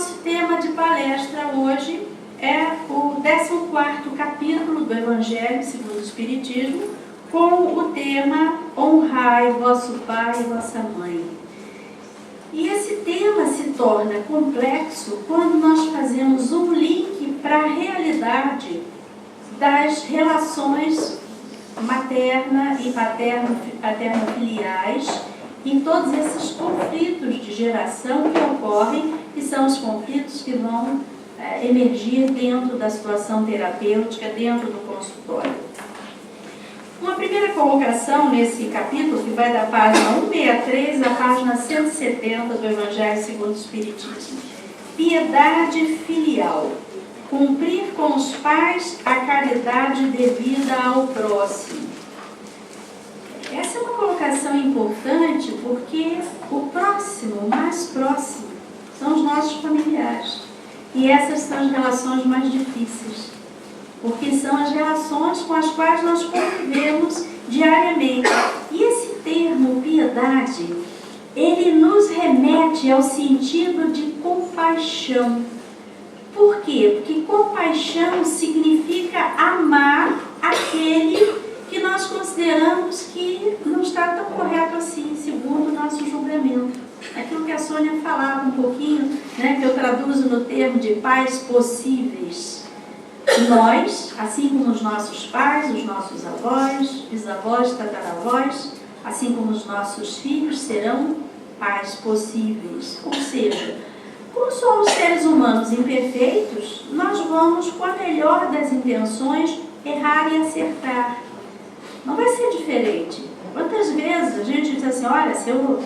nosso tema de palestra hoje é o 14º capítulo do Evangelho segundo o Espiritismo, com o tema Honrai vosso pai e vossa mãe. E esse tema se torna complexo quando nós fazemos um link para a realidade das relações materna e paterno-filiais em todos esses conflitos de geração que ocorrem, que são os conflitos que vão emergir dentro da situação terapêutica, dentro do consultório. Uma primeira colocação nesse capítulo, que vai da página 163 à página 170 do Evangelho segundo o Espiritismo. Piedade filial. Cumprir com os pais a caridade devida ao próximo. Essa é uma colocação importante porque o próximo, o mais próximo, são os nossos familiares. E essas são as relações mais difíceis, porque são as relações com as quais nós convivemos diariamente. E esse termo, piedade, ele nos remete ao sentido de compaixão. Por quê? Porque compaixão significa amar aquele que nós consideramos que não está tão correto assim, segundo o nosso julgamento. Aquilo que a Sônia falava um pouquinho, né, que eu traduzo no termo de pais possíveis. Nós, assim como os nossos pais, os nossos avós, bisavós, tataravós, assim como os nossos filhos, serão pais possíveis. Ou seja, como somos seres humanos imperfeitos, nós vamos, com a melhor das intenções, errar e acertar. Não vai ser diferente. Quantas vezes a gente diz assim, olha, se eu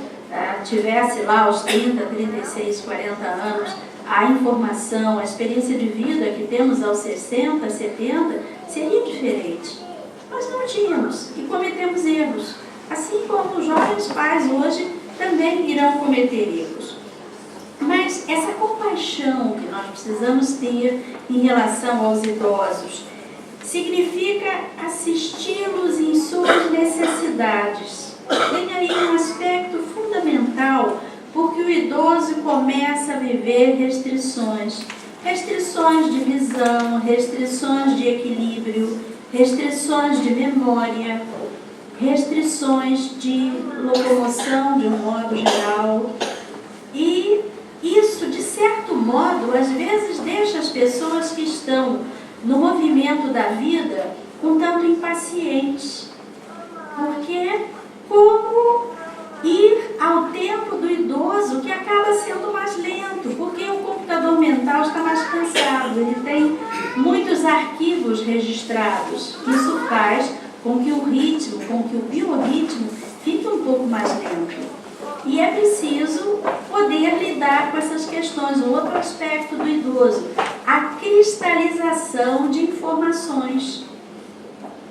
tivesse lá aos 30, 36, 40 anos, a informação, a experiência de vida que temos aos 60, 70, seria diferente. Nós não tínhamos e cometemos erros. Assim como os jovens pais hoje também irão cometer erros. Mas essa compaixão que nós precisamos ter em relação aos idosos significa assisti-los em suas necessidades. Tem aí um aspecto fundamental, porque o idoso começa a viver restrições. Restrições de visão, restrições de equilíbrio, restrições de memória, restrições de locomoção de um modo geral. E isso, de certo modo, às vezes deixa as pessoas que estão no movimento da vida um tanto impacientes. Porque como ir ao tempo do idoso que acaba sendo mais lento, porque o computador mental está mais cansado, ele tem muitos arquivos registrados. Isso faz com que o ritmo, com que o biorritmo fique um pouco mais lento. E é preciso poder lidar com essas questões. Um outro aspecto do idoso, a cristalização de informações.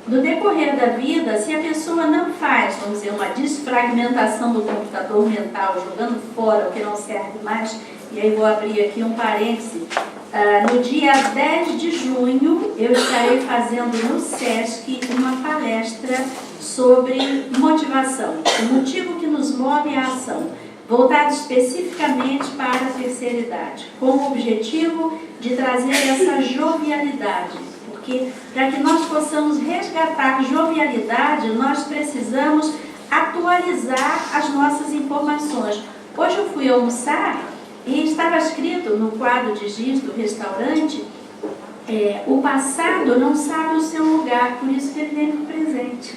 No decorrer da vida, se a pessoa não faz, vamos dizer, uma desfragmentação do computador mental, jogando fora o que não serve mais, e aí vou abrir aqui um parêntese, no dia 10 de junho eu estarei fazendo no SESC uma palestra sobre motivação, o motivo que nos move à ação, voltado especificamente para a terceira idade, com o objetivo de trazer essa jovialidade. Porque para que nós possamos resgatar jovialidade, nós precisamos atualizar as nossas informações. Hoje eu fui almoçar e estava escrito no quadro de giz do restaurante, o passado não sabe o seu lugar, por isso que ele vem no presente.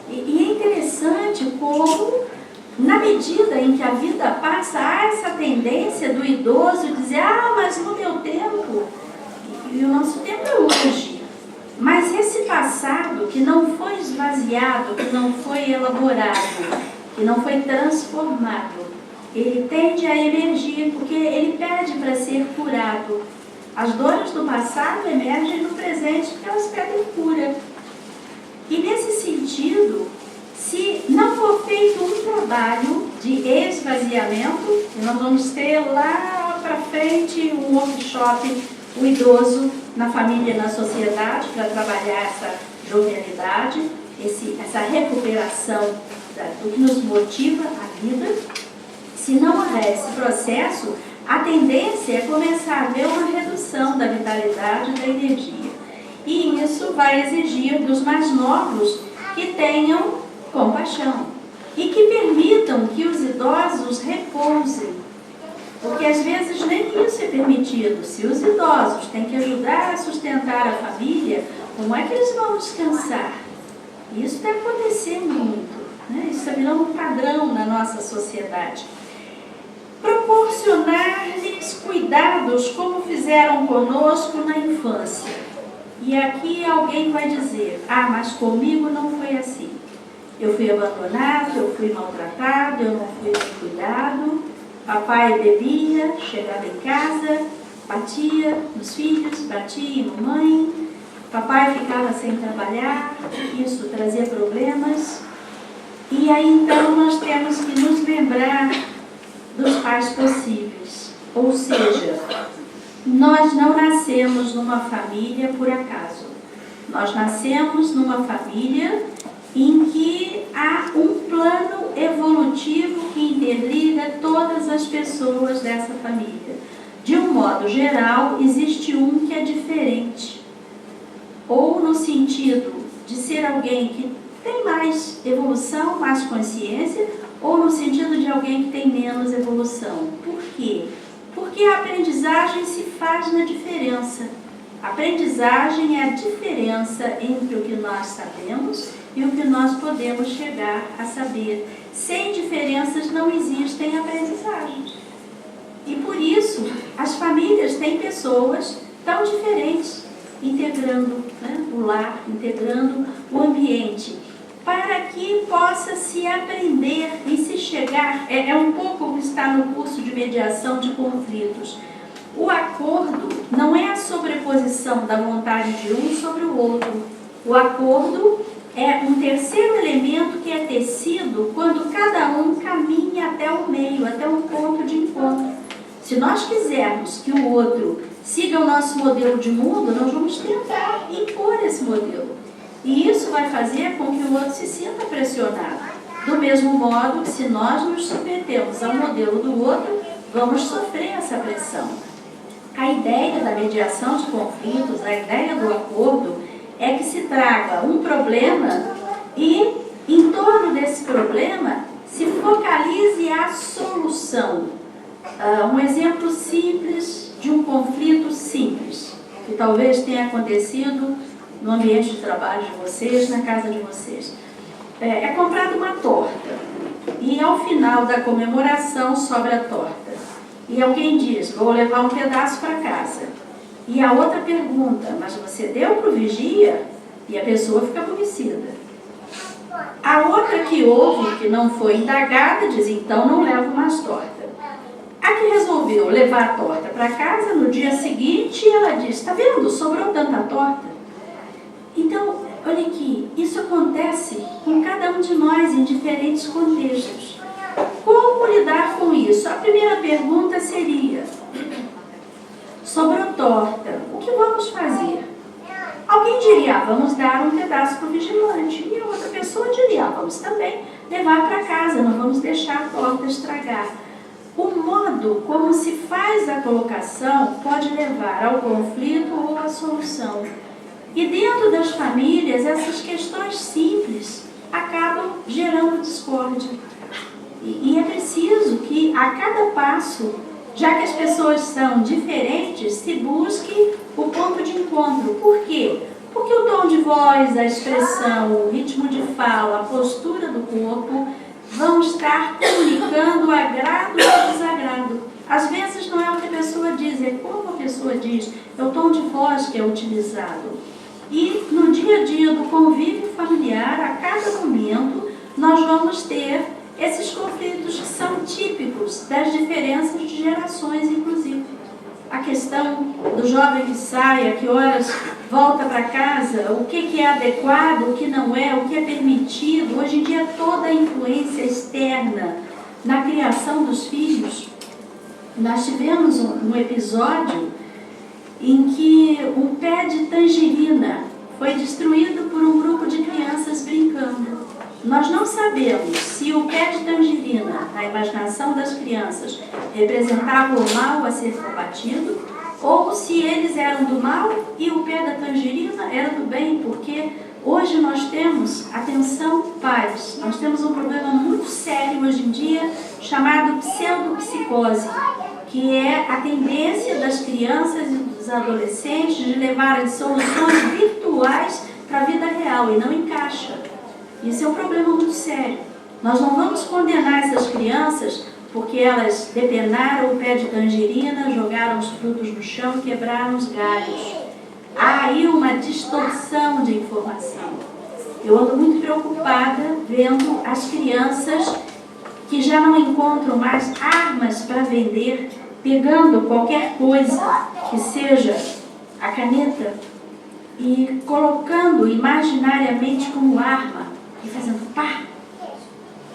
E é interessante como, na medida em que a vida passa, há essa tendência do idoso dizer, mas no meu tempo... E o nosso tempo é hoje. Mas esse passado que não foi esvaziado, que não foi elaborado, que não foi transformado, ele tende a emergir, porque ele pede para ser curado. As dores do passado emergem no presente porque elas pedem cura. E nesse sentido, se não for feito um trabalho de esvaziamento, e nós vamos ter lá para frente um workshop, o idoso na família e na sociedade, para trabalhar essa jovialidade, essa recuperação do que nos motiva a vida. Se não houver esse processo, a tendência é começar a ver uma redução da vitalidade e da energia. E isso vai exigir dos mais novos que tenham compaixão e que permitam que os idosos repousem. Porque às vezes nem isso é permitido. Se os idosos têm que ajudar a sustentar a família, como é que eles vão descansar? Isso está acontecendo muito, né? Isso está virando um padrão na nossa sociedade. Proporcionar-lhes cuidados como fizeram conosco na infância. E aqui alguém vai dizer, mas comigo não foi assim. Eu fui abandonado, eu fui maltratado, eu não fui bem cuidado. Papai bebia, chegava em casa, batia nos filhos, batia em mamãe. Papai ficava sem trabalhar, isso trazia problemas. E aí então nós temos que nos lembrar dos pais possíveis. Ou seja, nós não nascemos numa família por acaso. Nós nascemos numa família em que há um plano evolutivo que interliga todas as pessoas dessa família. De um modo geral, existe um que é diferente. Ou no sentido de ser alguém que tem mais evolução, mais consciência, ou no sentido de alguém que tem menos evolução. Por quê? Porque a aprendizagem se faz na diferença. A aprendizagem é a diferença entre o que nós sabemos e o que nós podemos chegar a saber. Sem diferenças não existem aprendizagens. E por isso, as famílias têm pessoas tão diferentes, integrando, né, o lar, integrando o ambiente, para que possa se aprender e se chegar, é um pouco o que está no curso de mediação de conflitos. O acordo não é a sobreposição da vontade de um sobre o outro. O acordo é um terceiro elemento que é tecido quando cada um caminha até o meio, até um ponto de encontro. Se nós quisermos que o outro siga o nosso modelo de mundo, nós vamos tentar impor esse modelo. E isso vai fazer com que o outro se sinta pressionado. Do mesmo modo que se nós nos submetemos ao modelo do outro, vamos sofrer essa pressão. A ideia da mediação de conflitos, a ideia do acordo, é que se traga um problema e, em torno desse problema, se focalize a solução. Um exemplo simples de um conflito simples, que talvez tenha acontecido no ambiente de trabalho de vocês, na casa de vocês. É comprada uma torta e ao final da comemoração sobra a torta. E alguém diz, vou levar um pedaço para casa. E a outra pergunta, mas você deu para o vigia? E a pessoa fica aborrecida. A outra que ouve, que não foi indagada, diz, então não levo mais torta. A que resolveu levar a torta para casa, no dia seguinte, ela diz, está vendo, sobrou tanta torta. Então, olha aqui, isso acontece com cada um de nós em diferentes contextos. Como lidar com isso? A primeira pergunta seria, sobrou torta, o que vamos fazer? Alguém diria, vamos dar um pedaço para o vigilante. E a outra pessoa diria, vamos também levar para casa, não vamos deixar a torta estragar. O modo como se faz a colocação pode levar ao conflito ou à solução. E dentro das famílias, essas questões simples acabam gerando discórdia. E é preciso que a cada passo, já que as pessoas são diferentes, se busque o ponto de encontro. Por quê? Porque o tom de voz, a expressão, o ritmo de fala, a postura do corpo vão estar comunicando agrado ou desagrado. Às vezes não é o que a pessoa diz, é como a pessoa diz, é o tom de voz que é utilizado. E no dia a dia do convívio familiar, a cada momento, nós vamos ter esses conflitos que são típicos das diferenças de gerações, inclusive. A questão do jovem que sai, a que horas volta para casa, o que é adequado, o que não é, o que é permitido. Hoje em dia, toda a influência externa na criação dos filhos. Nós tivemos um episódio em que um pé de tangerina foi destruído por um grupo de crianças brincando. nós não sabemos se o pé de tangerina, na imaginação das crianças, representava o mal a ser combatido, ou se eles eram do mal e o pé da tangerina era do bem, porque hoje nós temos, atenção pais, nós temos um problema muito sério hoje em dia, chamado pseudopsicose, que é a tendência das crianças e dos adolescentes de levarem soluções virtuais para a vida real e não encaixa. Isso é um problema muito sério. Nós não vamos condenar essas crianças porque elas depenaram o pé de tangerina, jogaram os frutos no chão e quebraram os galhos. Há aí uma distorção de informação. Eu ando muito preocupada vendo as crianças que já não encontram mais armas para vender, pegando qualquer coisa que seja a caneta e colocando imaginariamente como arma e fazendo pá.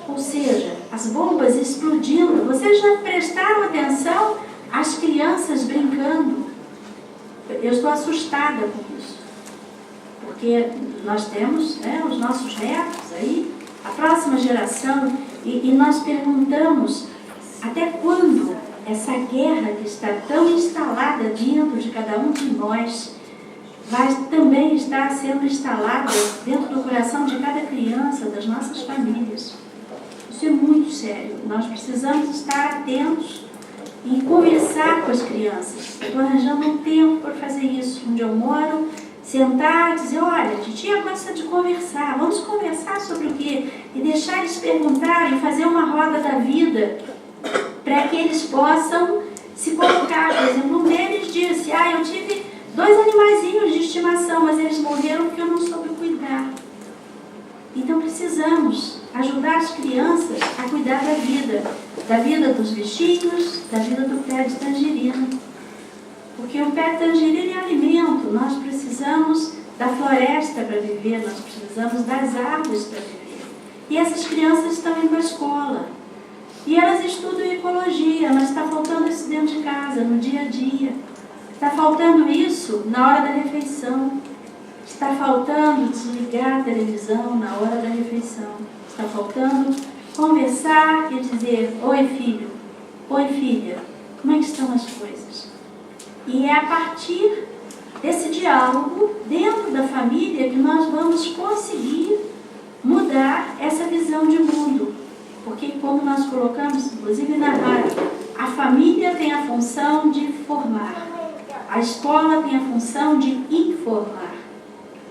Ou seja, as bombas explodindo. Vocês já prestaram atenção às crianças brincando? Eu estou assustada com isso, porque nós temos, né, os nossos netos aí, a próxima geração, e nós perguntamos até quando essa guerra que está tão instalada dentro de cada um de nós vai também estar sendo instalada dentro do coração de cada criança, das nossas famílias. Isso é muito sério. Nós precisamos estar atentos e conversar com as crianças. Estou arranjando um tempo para fazer isso, onde eu moro, sentar e dizer, olha, titia gosta de conversar, vamos conversar sobre o quê? E deixar eles perguntarem, fazer uma roda da vida, para que eles possam se colocar. Por exemplo, um deles disse, eu tive 2 animaizinhos de estimação, mas eles morreram porque eu não soube cuidar. Então precisamos ajudar as crianças a cuidar da vida dos bichinhos, da vida do pé de tangerina. Porque o pé de tangerina é alimento, nós precisamos da floresta para viver, nós precisamos das árvores para viver. E essas crianças estão indo à escola. E elas estudam ecologia, mas está faltando isso dentro de casa, no dia a dia. Está faltando isso na hora da refeição. Está faltando desligar a televisão na hora da refeição. Está faltando conversar e dizer, oi filho, oi filha, como é que estão as coisas? E é a partir desse diálogo dentro da família que nós vamos conseguir mudar essa visão de mundo. Porque, como nós colocamos, inclusive na rádio, a família tem a função de formar, a escola tem a função de informar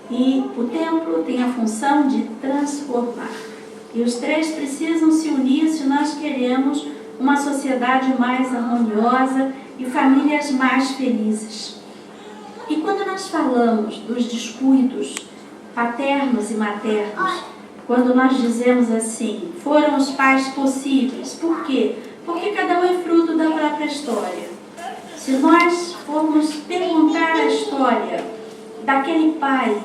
e o templo tem a função de transformar. E os 3 precisam se unir se nós queremos uma sociedade mais harmoniosa e famílias mais felizes. E quando nós falamos dos descuidos paternos e maternos, quando nós dizemos assim, foram os pais possíveis, por quê? Porque cada um é fruto da própria história. Se nós formos perguntar a história daquele pai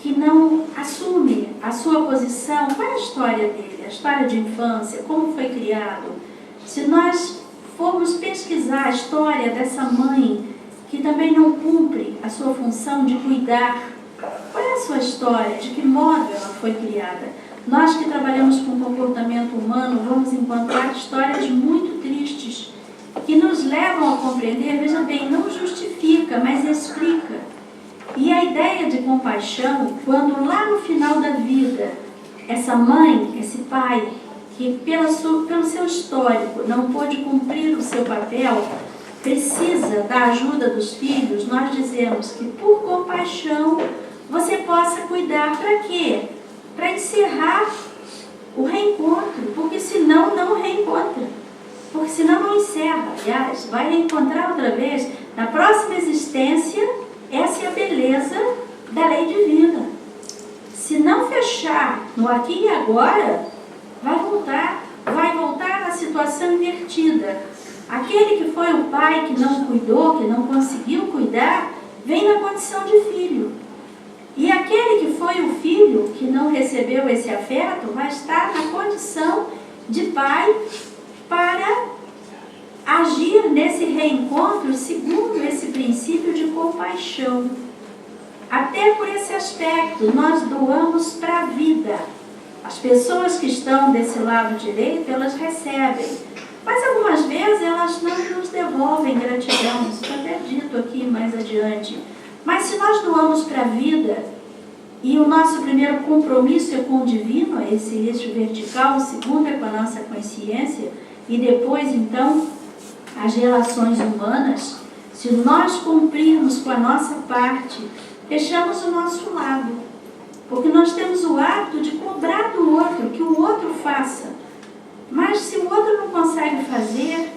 que não assume a sua posição, qual é a história dele? A história de infância, como foi criado? Se nós formos pesquisar a história dessa mãe que também não cumpre a sua função de cuidar, qual é a sua história? De que modo ela foi criada? Nós que trabalhamos com comportamento humano vamos encontrar histórias muito tristes que nos levam a compreender, veja bem, não justifica, mas explica. E a ideia de compaixão, quando lá no final da vida, essa mãe, esse pai, que pelo seu histórico não pôde cumprir o seu papel, precisa da ajuda dos filhos, nós dizemos que por compaixão você possa cuidar para quê? Para encerrar o reencontro, porque senão não reencontra. Porque senão não encerra, aliás, vai reencontrar outra vez. Na próxima existência, essa é a beleza da lei divina. Se não fechar no aqui e agora, vai voltar à situação invertida. Aquele que foi o pai que não cuidou, que não conseguiu cuidar, vem na condição de filho. E aquele que foi o filho, que não recebeu esse afeto, vai estar na condição de pai para agir nesse reencontro segundo esse princípio de compaixão. Até por esse aspecto, nós doamos para a vida. As pessoas que estão desse lado direito, elas recebem. Mas algumas vezes elas não nos devolvem gratidão. Isso está até dito aqui mais adiante. Mas se nós doamos para a vida, e o nosso primeiro compromisso é com o divino, esse eixo vertical, o segundo é com a nossa consciência, e depois, então, as relações humanas, se nós cumprirmos com a nossa parte, fechamos o nosso lado. Porque nós temos o hábito de cobrar do outro, que o outro faça. Mas se o outro não consegue fazer,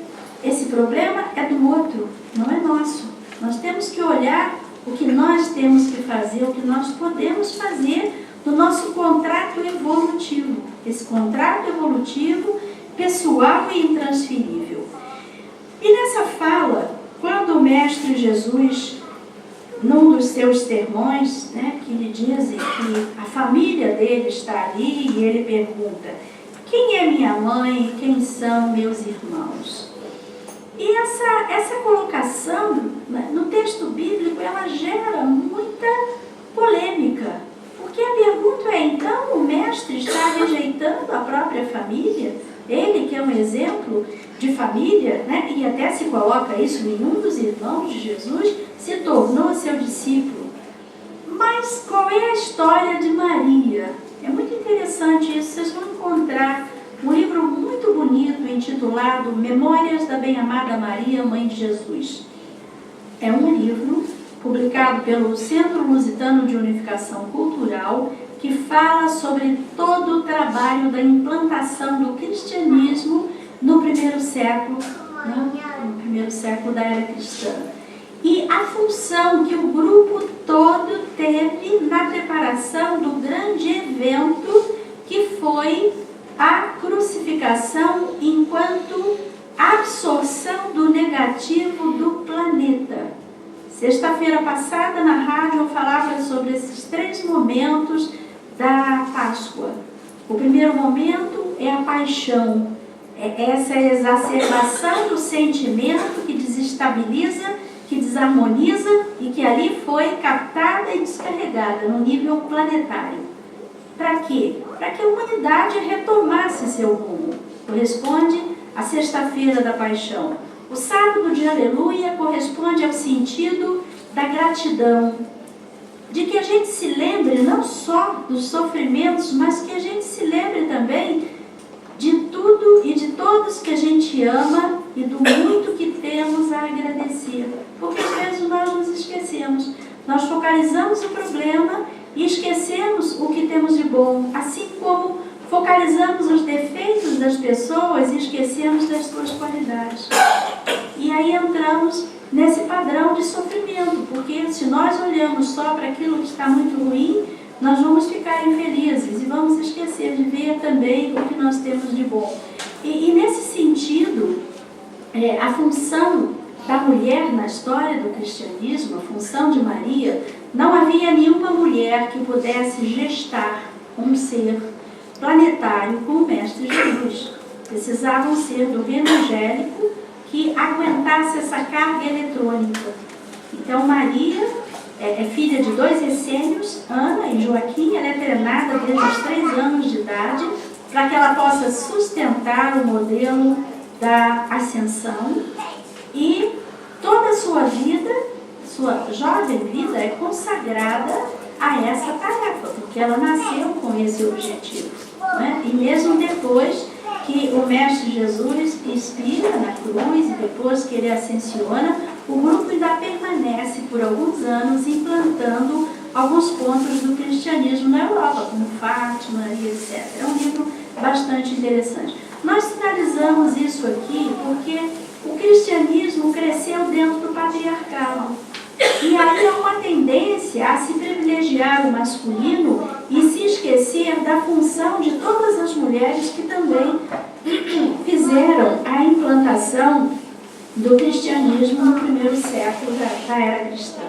esse problema é do outro, não é nosso. Nós temos que olhar o que nós temos que fazer, o que nós podemos fazer do nosso contrato evolutivo. Esse contrato evolutivo, pessoal e intransferível. E nessa fala, quando o Mestre Jesus, num dos seus sermões, que lhe dizem que a família dele está ali, e ele pergunta: quem é minha mãe e quem são meus irmãos? E essa colocação, no texto bíblico, ela gera muita polêmica. Porque a pergunta é, então o mestre está rejeitando a própria família? Ele, que é um exemplo de família, e até se coloca isso, nenhum dos irmãos de Jesus se tornou seu discípulo. Mas qual é a história de Maria? É muito interessante isso, vocês vão encontrar um livro muito bonito intitulado Memórias da Bem-Amada Maria, Mãe de Jesus. É um livro publicado pelo Centro Lusitano de Unificação Cultural que fala sobre todo o trabalho da implantação do cristianismo no primeiro século, no primeiro século da era cristã. E a função que o grupo todo teve na preparação do grande evento que foi a crucificação enquanto absorção do negativo do planeta. Sexta-feira passada, na rádio, eu falava sobre esses 3 momentos da Páscoa. O primeiro momento é a paixão. É essa exacerbação do sentimento que desestabiliza, que desarmoniza e que ali foi captada e descarregada no nível planetário. Para quê? Para que a humanidade retomasse seu rumo. Corresponde à sexta-feira da paixão. O sábado de aleluia corresponde ao sentido da gratidão. De que a gente se lembre não só dos sofrimentos, mas que a gente se lembre também de tudo e de todos que a gente ama e do muito que temos a agradecer. Porque às vezes nós nos esquecemos. Nós focalizamos o problema e esquecemos o que temos de bom, assim como focalizamos os defeitos das pessoas e esquecemos das suas qualidades. E aí entramos nesse padrão de sofrimento, porque se nós olhamos só para aquilo que está muito ruim, nós vamos ficar infelizes e vamos esquecer de ver também o que nós temos de bom. E nesse sentido, a função da mulher na história do cristianismo, a função de Maria, não havia nenhuma mulher que pudesse gestar um ser planetário como o Mestre Jesus. Precisavam ser do reino angélico que aguentasse essa carga eletrônica. Então Maria é filha de 2 essênios, Ana e Joaquim. Ela é treinada desde os 3 anos de idade para que ela possa sustentar o modelo da ascensão, e toda a sua vida, sua jovem vida, é consagrada a essa tarefa, porque ela nasceu com esse objetivo. E mesmo depois que o Mestre Jesus expira na cruz e depois que ele ascensiona, o grupo ainda permanece por alguns anos implantando alguns pontos do cristianismo na Europa, como Fátima e etc. É um livro bastante interessante. Nós finalizamos isso aqui porque o cristianismo cresceu dentro do patriarcado. E aí há uma tendência a se privilegiar o masculino e se esquecer da função de todas as mulheres que também fizeram a implantação do cristianismo no primeiro século da era cristã.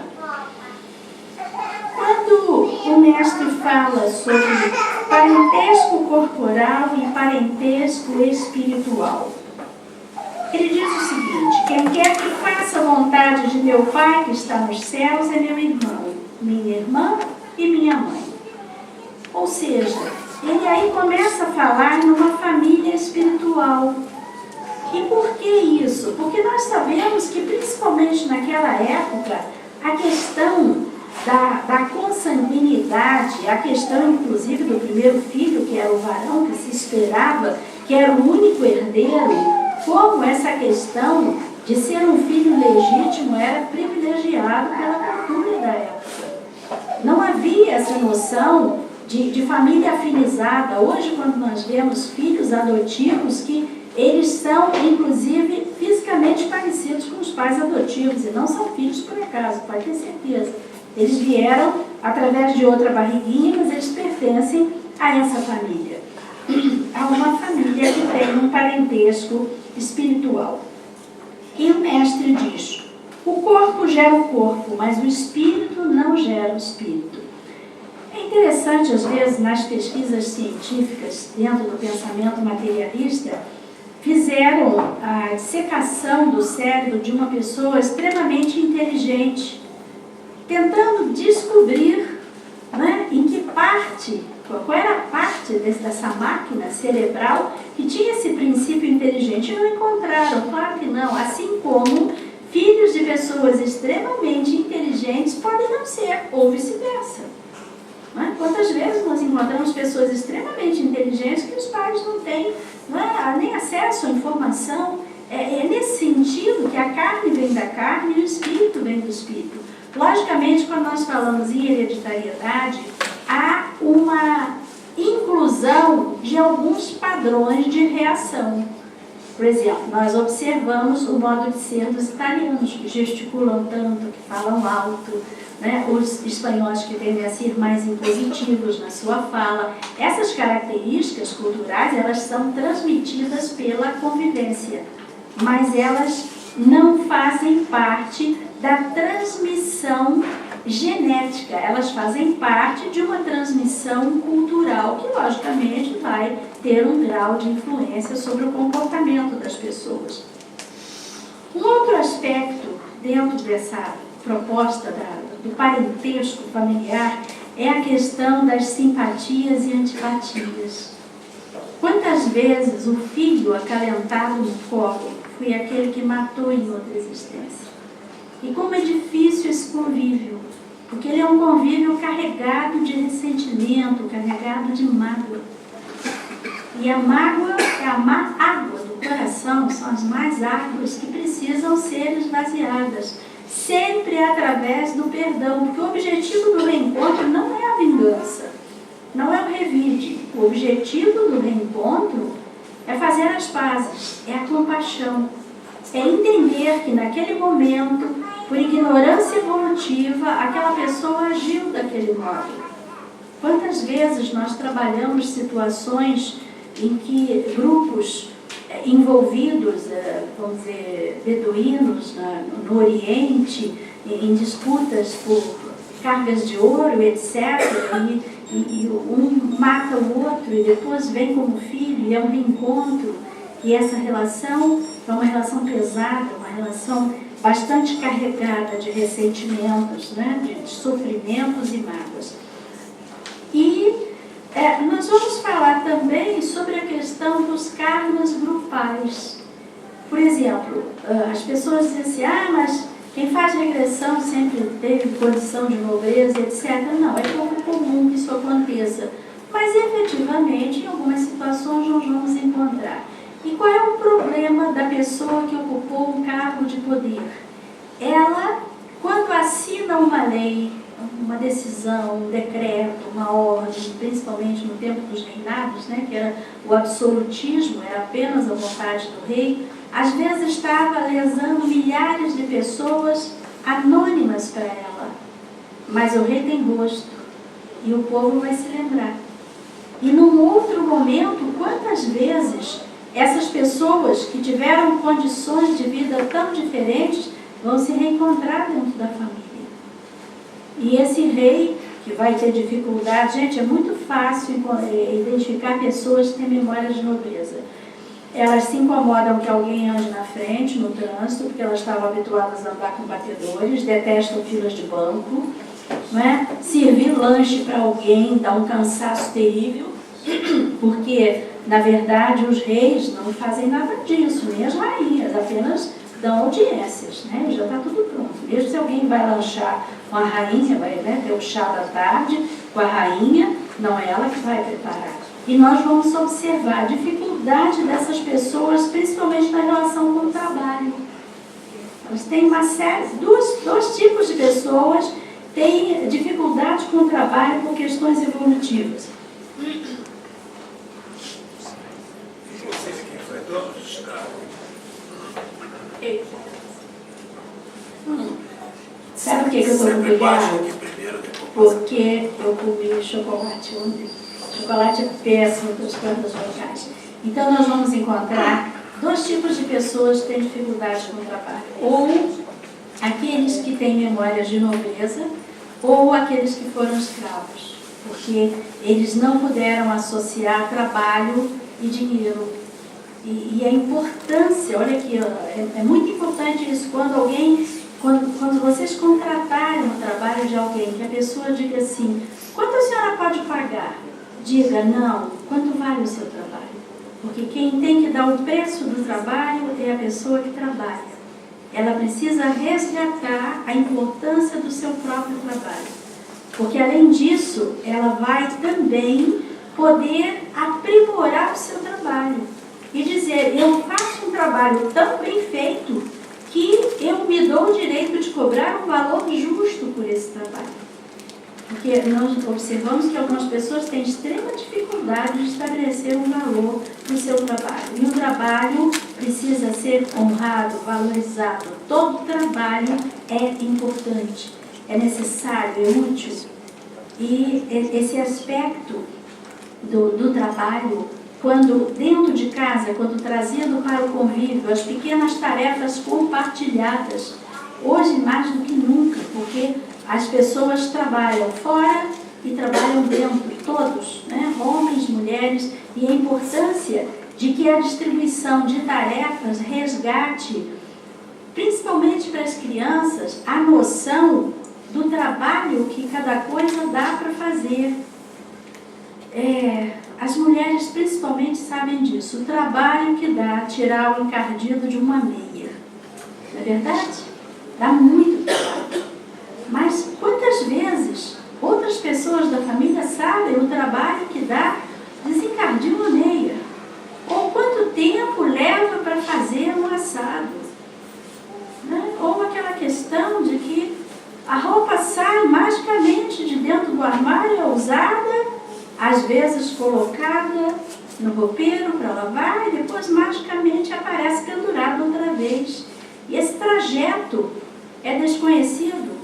Quando o mestre fala sobre parentesco corporal e parentesco espiritual, ele diz o seguinte: quem quer que faça a vontade de meu Pai que está nos céus é meu irmão, minha irmã e minha mãe. Ou seja, ele aí começa a falar numa família espiritual. E por que isso? Porque nós sabemos que, principalmente naquela época, a questão da consanguinidade, a questão inclusive do primeiro filho, que era o varão, que se esperava, que era o único herdeiro, como essa questão de ser um filho legítimo era privilegiado pela cultura da época. Não havia essa noção de família afinizada. Hoje, quando nós vemos filhos adotivos, que eles são, inclusive, fisicamente parecidos com os pais adotivos, e não são filhos por acaso, pode ter certeza. Eles vieram através de outra barriguinha, mas eles pertencem a essa família. A uma família que tem um parentesco espiritual. E o mestre diz: o corpo gera o corpo, mas o espírito não gera o espírito. É interessante, às vezes, nas pesquisas científicas, dentro do pensamento materialista, fizeram a dissecação do cérebro de uma pessoa extremamente inteligente, tentando descobrir, né, em que parte, qual era a parte dessa máquina cerebral que tinha esse princípio inteligente. E não encontraram, claro que não, assim como filhos de pessoas extremamente inteligentes podem não ser, ou vice-versa. Quantas vezes nós encontramos pessoas extremamente inteligentes que os pais não têm nem acesso à informação? É nesse sentido que a carne vem da carne e o espírito vem do espírito. Logicamente, quando nós falamos em hereditariedade, há uma inclusão de alguns padrões de reação. Por exemplo, nós observamos o modo de ser dos italianos, que gesticulam tanto, que falam alto, né? Os espanhóis que tendem a ser mais impositivos na sua fala. Essas características culturais, elas são transmitidas pela convivência, mas elas não fazem parte da transmissão genética, elas fazem parte de uma transmissão cultural que, logicamente, vai ter um grau de influência sobre o comportamento das pessoas. Um outro aspecto dentro dessa proposta do parentesco familiar é a questão das simpatias e antipatias. Quantas vezes o filho acalentado no colo foi aquele que matou em outra existência? E como é difícil esse convívio, porque ele é um convívio carregado de ressentimento, carregado de mágoa. E a mágoa é a má água do coração, são as mais águas que precisam ser esvaziadas, sempre através do perdão, porque o objetivo do reencontro não é a vingança, não é o revide. O objetivo do reencontro é fazer as pazes, é a compaixão, é entender que naquele momento, por ignorância evolutiva, aquela pessoa agiu daquele modo. Quantas vezes nós trabalhamos situações em que grupos envolvidos, vamos dizer, beduínos no Oriente, em disputas por cargas de ouro, etc., e um mata o outro e depois vem como filho, e é um reencontro, e essa relação é uma relação pesada, uma relação bastante carregada de ressentimentos, né, de sofrimentos e mágoas. E nós vamos falar também sobre a questão dos karmas grupais. Por exemplo, as pessoas dizem assim: mas quem faz regressão sempre teve condição de nobreza, etc. Não, é pouco comum que isso aconteça. Mas, efetivamente, em algumas situações nós vamos encontrar. E qual é o problema da pessoa que ocupou um cargo de poder? Ela, quando assina uma lei, uma decisão, um decreto, uma ordem, principalmente no tempo dos reinados, né, que era o absolutismo, era apenas a vontade do rei, às vezes estava lesando milhares de pessoas anônimas para ela. Mas o rei tem rosto e o povo vai se lembrar. E num outro momento, quantas vezes essas pessoas que tiveram condições de vida tão diferentes vão se reencontrar dentro da família? E esse rei que vai ter dificuldade, gente, é muito fácil identificar pessoas que têm memória de nobreza. Elas se incomodam que alguém ande na frente, no trânsito, porque elas estavam habituadas a andar com batedores, detestam filas de banco, né? Servir lanche para alguém dá um cansaço terrível. porque, na verdade, os reis não fazem nada disso, nem as rainhas, apenas dão audiências, né? Já está tudo pronto. Mesmo se alguém vai lanchar com a rainha, vai, né, ter o chá da tarde com a rainha, não é ela que vai preparar. E nós vamos observar a dificuldade dessas pessoas, principalmente na relação com o trabalho. Elas têm uma série, dois tipos de pessoas têm dificuldade com o trabalho por questões evolutivas. Sabe o que eu estou obrigada? Porque eu comi chocolate ontem. Chocolate é péssimo para as cordas vocais. Então nós vamos encontrar dois tipos de pessoas que têm dificuldade com o trabalho. Ou aqueles que têm memórias de nobreza, ou aqueles que foram escravos. Porque eles não puderam associar trabalho e dinheiro. E a importância, olha aqui, é muito importante isso, quando vocês contratarem o trabalho de alguém, que a pessoa diga assim, quanto a senhora pode pagar? Diga, não, quanto vale o seu trabalho? Porque quem tem que dar o preço do trabalho é a pessoa que trabalha. Ela precisa resgatar a importância do seu próprio trabalho. Porque além disso, ela vai também poder aprimorar o seu trabalho. E dizer, eu faço um trabalho tão bem feito que eu me dou o direito de cobrar um valor justo por esse trabalho. Porque nós observamos que algumas pessoas têm extrema dificuldade de estabelecer um valor no seu trabalho. E o trabalho precisa ser honrado, valorizado. Todo trabalho é importante, é necessário, é útil. E esse aspecto do trabalho, quando dentro de casa, quando trazido para o convívio, as pequenas tarefas compartilhadas, hoje mais do que nunca, porque as pessoas trabalham fora e trabalham dentro, todos, né? Homens, mulheres, e a importância de que a distribuição de tarefas resgate, principalmente para as crianças, a noção do trabalho que cada coisa dá para fazer. As mulheres principalmente sabem disso, o trabalho que dá tirar o encardido de uma meia. Não é verdade? Dá muito trabalho. Mas quantas vezes outras pessoas da família sabem o trabalho que dá desencardir uma meia? Ou quanto tempo leva para fazer um assado? Né? Ou aquela questão de que a roupa sai magicamente de dentro do armário, usada, às vezes colocada no roupeiro para lavar e depois magicamente aparece pendurada outra vez. E esse trajeto é desconhecido.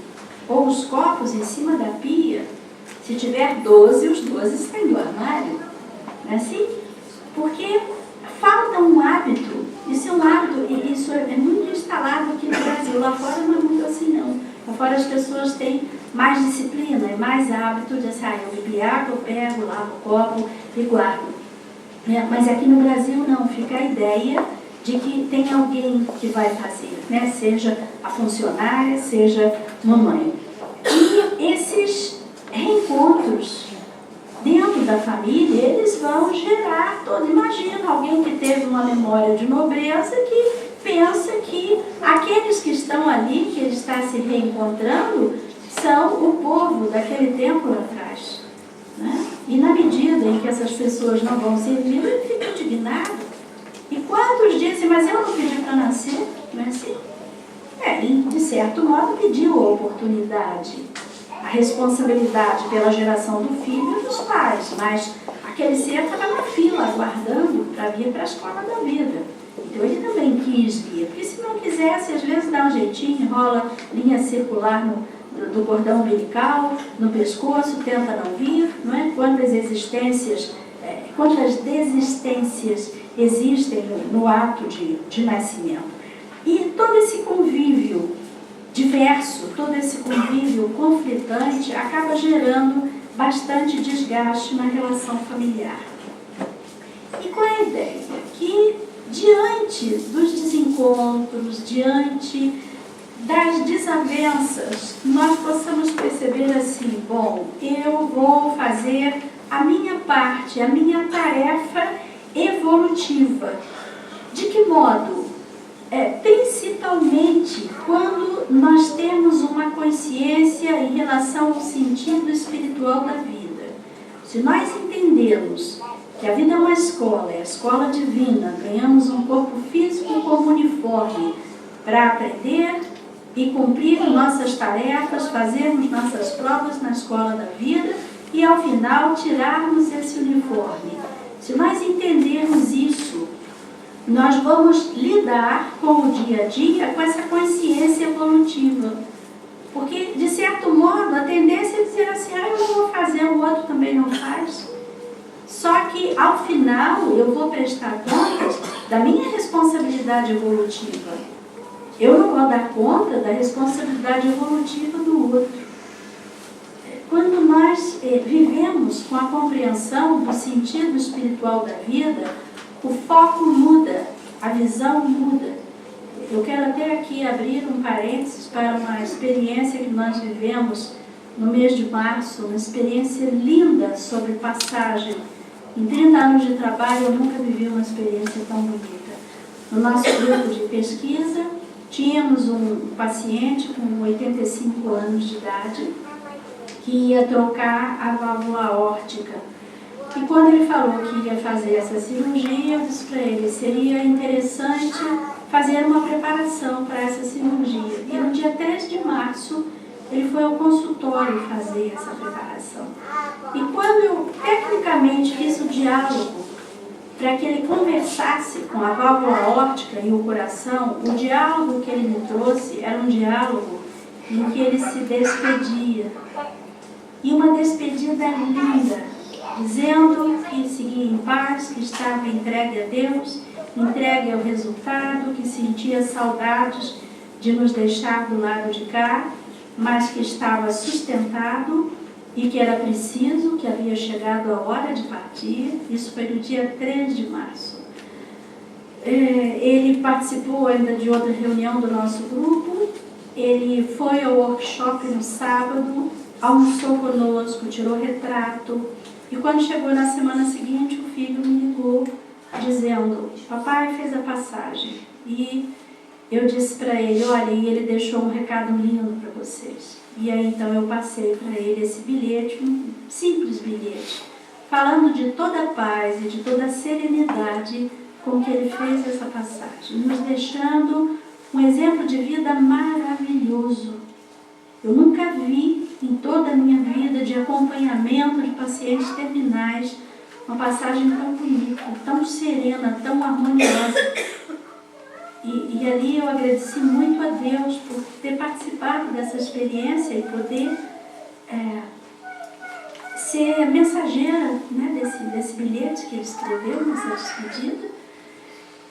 Ou os copos em cima da pia, se tiver 12, os 12 saem do armário. Não é assim? Porque falta um hábito. Isso é um hábito, e isso é muito instalado aqui no Brasil. Lá fora não é muito assim, não. Lá fora as pessoas têm mais disciplina, é mais hábito de sair. Eu bebi água, eu pego, lavo o copo e guardo. Mas aqui no Brasil não, fica a ideia de que tem alguém que vai fazer, né? Seja a funcionária, seja mamãe. E esses reencontros dentro da família, eles vão gerar todo. Imagina alguém que teve uma memória de nobreza que pensa que aqueles que estão ali, que ele está se reencontrando, são o povo daquele tempo lá atrás. Né? E na medida em que essas pessoas não vão servir, ele fica indignado. E quantos dizem, mas eu não pedi para nascer? Não é assim? E de certo modo pediu a oportunidade. A responsabilidade pela geração do filho é dos pais, mas aquele ser estava na fila, aguardando para vir para a escola da vida. Então ele também quis vir, porque se não quisesse, às vezes dá um jeitinho, enrola linha circular do cordão umbilical, no pescoço, tenta não vir, não é? Quantas desistências existem no ato de nascimento. E todo esse convívio diverso, todo esse convívio conflitante acaba gerando bastante desgaste na relação familiar. E qual é a ideia? Que diante dos desencontros, diante das desavenças, nós possamos perceber assim, bom, eu vou fazer a minha parte, a minha tarefa evolutiva. De que modo? Principalmente quando nós temos uma consciência em relação ao sentido espiritual da vida. Se nós entendemos que a vida é uma escola, é a escola divina, ganhamos um corpo físico como uniforme para aprender e cumprir nossas tarefas, fazermos nossas provas na escola da vida e ao final tirarmos esse uniforme. Se nós entendermos isso, nós vamos lidar com o dia a dia com essa consciência evolutiva. Porque, de certo modo, a tendência é dizer assim, eu não vou fazer, o outro também não faz. Só que, ao final, eu vou prestar contas da minha responsabilidade evolutiva. Eu não vou dar conta da responsabilidade evolutiva do outro. Quando nós vivemos com a compreensão do sentido espiritual da vida, o foco muda, a visão muda. Eu quero até aqui abrir um parênteses para uma experiência que nós vivemos no mês de março, uma experiência linda sobre passagem. Em 30 anos de trabalho eu nunca vivi uma experiência tão bonita. No nosso grupo de pesquisa, tínhamos um paciente com 85 anos de idade que ia trocar a válvula aórtica. E quando ele falou que ia fazer essa cirurgia, eu disse para ele, seria interessante fazer uma preparação para essa cirurgia. E no dia 3 de março, ele foi ao consultório fazer essa preparação. E quando eu tecnicamente fiz o diálogo para que ele conversasse com a válvula aórtica e o coração, o diálogo que ele me trouxe era um diálogo em que ele se despedia. E uma despedida linda, dizendo que seguia em paz, que estava entregue a Deus, entregue ao resultado, que sentia saudades de nos deixar do lado de cá, mas que estava sustentado e que era preciso, que havia chegado a hora de partir. Isso foi no dia 3 de março. Ele participou ainda de outra reunião do nosso grupo, ele foi ao workshop no sábado, almoçou conosco, tirou retrato, e quando chegou na semana seguinte, o filho me ligou dizendo, papai fez a passagem. E eu disse para ele, olha, e ele deixou um recado lindo para vocês. E aí então eu passei para ele esse bilhete, um simples bilhete, falando de toda a paz e de toda a serenidade com que ele fez essa passagem, nos deixando um exemplo de vida maravilhoso. Eu nunca vi em toda a minha vida de acompanhamento de pacientes terminais uma passagem tão bonita, tão serena, tão harmoniosa. E ali eu agradeci muito a Deus por ter participado dessa experiência e poder ser mensageira, né, desse bilhete que ele escreveu nessa despedida.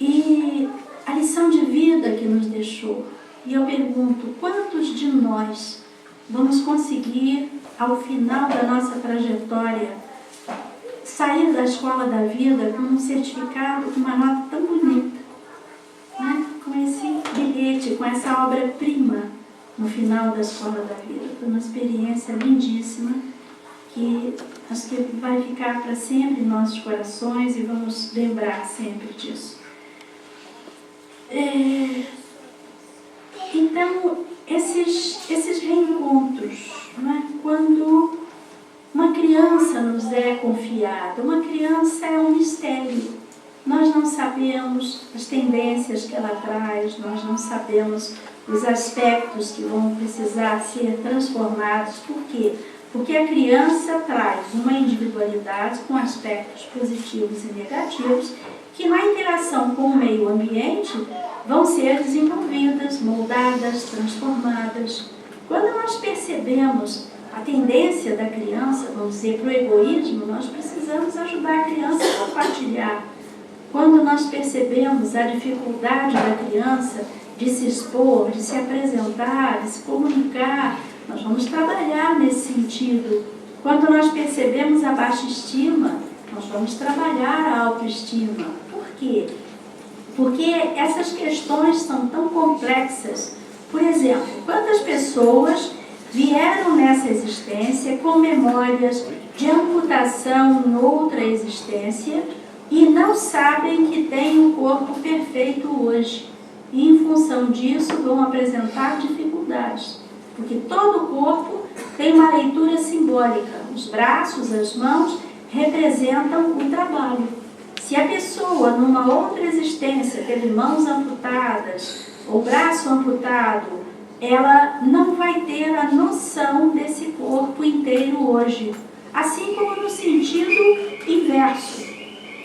E a lição de vida que nos deixou. E eu pergunto, quantos de nós vamos conseguir, ao final da nossa trajetória, sair da escola da vida com um certificado, com uma nota tão bonita, né? Com esse bilhete, com essa obra-prima no final da escola da vida? Foi uma experiência lindíssima que acho que vai ficar para sempre em nossos corações e vamos lembrar sempre disso. Então, esses reencontros, né? Quando uma criança nos é confiada, uma criança é um mistério. Nós não sabemos as tendências que ela traz, nós não sabemos os aspectos que vão precisar ser transformados. Por quê? Porque a criança traz uma individualidade com aspectos positivos e negativos que na interação com o meio ambiente vão ser desenvolvidas, moldadas, transformadas. Quando nós percebemos a tendência da criança, vamos dizer, para o egoísmo, nós precisamos ajudar a criança a compartilhar. Quando nós percebemos a dificuldade da criança de se expor, de se apresentar, de se comunicar, nós vamos trabalhar nesse sentido. Quando nós percebemos a baixa estima, nós vamos trabalhar a autoestima. Por quê? Porque essas questões são tão complexas. Por exemplo, quantas pessoas vieram nessa existência com memórias de amputação em outra existência e não sabem que têm um corpo perfeito hoje. E, em função disso, vão apresentar dificuldades, porque todo o corpo tem uma leitura simbólica. Os braços, as mãos representam o trabalho. Se a pessoa, numa outra existência, teve mãos amputadas ou braço amputado, ela não vai ter a noção desse corpo inteiro hoje. Assim como no sentido inverso.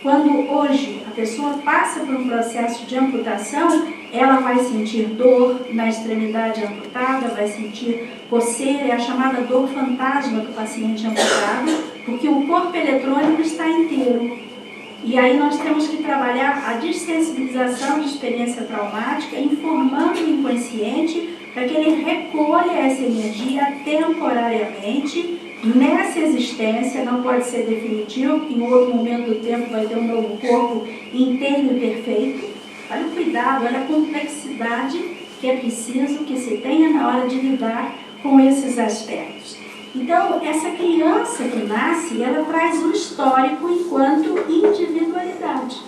Quando hoje a pessoa passa por um processo de amputação, ela vai sentir dor na extremidade amputada, vai sentir coceira, é a chamada dor fantasma do paciente amputado, porque o corpo eletrônico está inteiro. E aí nós temos que trabalhar a dessensibilização de experiência traumática, informando o inconsciente para que ele recolha essa energia temporariamente nessa existência. Não pode ser definitivo, porque em outro momento do tempo vai ter um novo corpo inteiro e perfeito. Olha o cuidado, olha a complexidade que é preciso que se tenha na hora de lidar com esses aspectos. Então, essa criança que nasce, ela traz um histórico enquanto individualidade.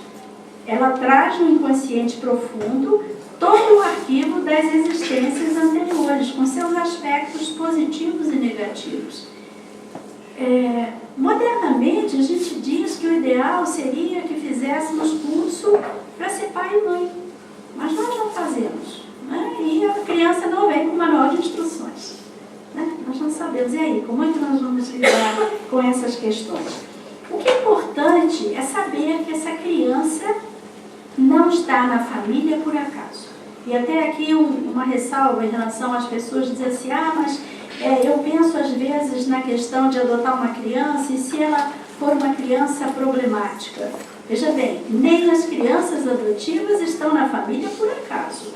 Ela traz no inconsciente profundo todo o arquivo das existências anteriores, com seus aspectos positivos e negativos. Modernamente, a gente diz que o ideal seria que fizéssemos curso para ser pai e mãe, mas nós não fazemos, né? E a criança não vem com manual de instruções, né? Nós não sabemos. E aí, como é que nós vamos lidar com essas questões? O que é importante é saber que essa criança não está na família por acaso. E até aqui uma ressalva em relação às pessoas dizerem assim, mas eu penso às vezes na questão de adotar uma criança e se ela for uma criança problemática. Veja bem, nem as crianças adotivas estão na família por acaso.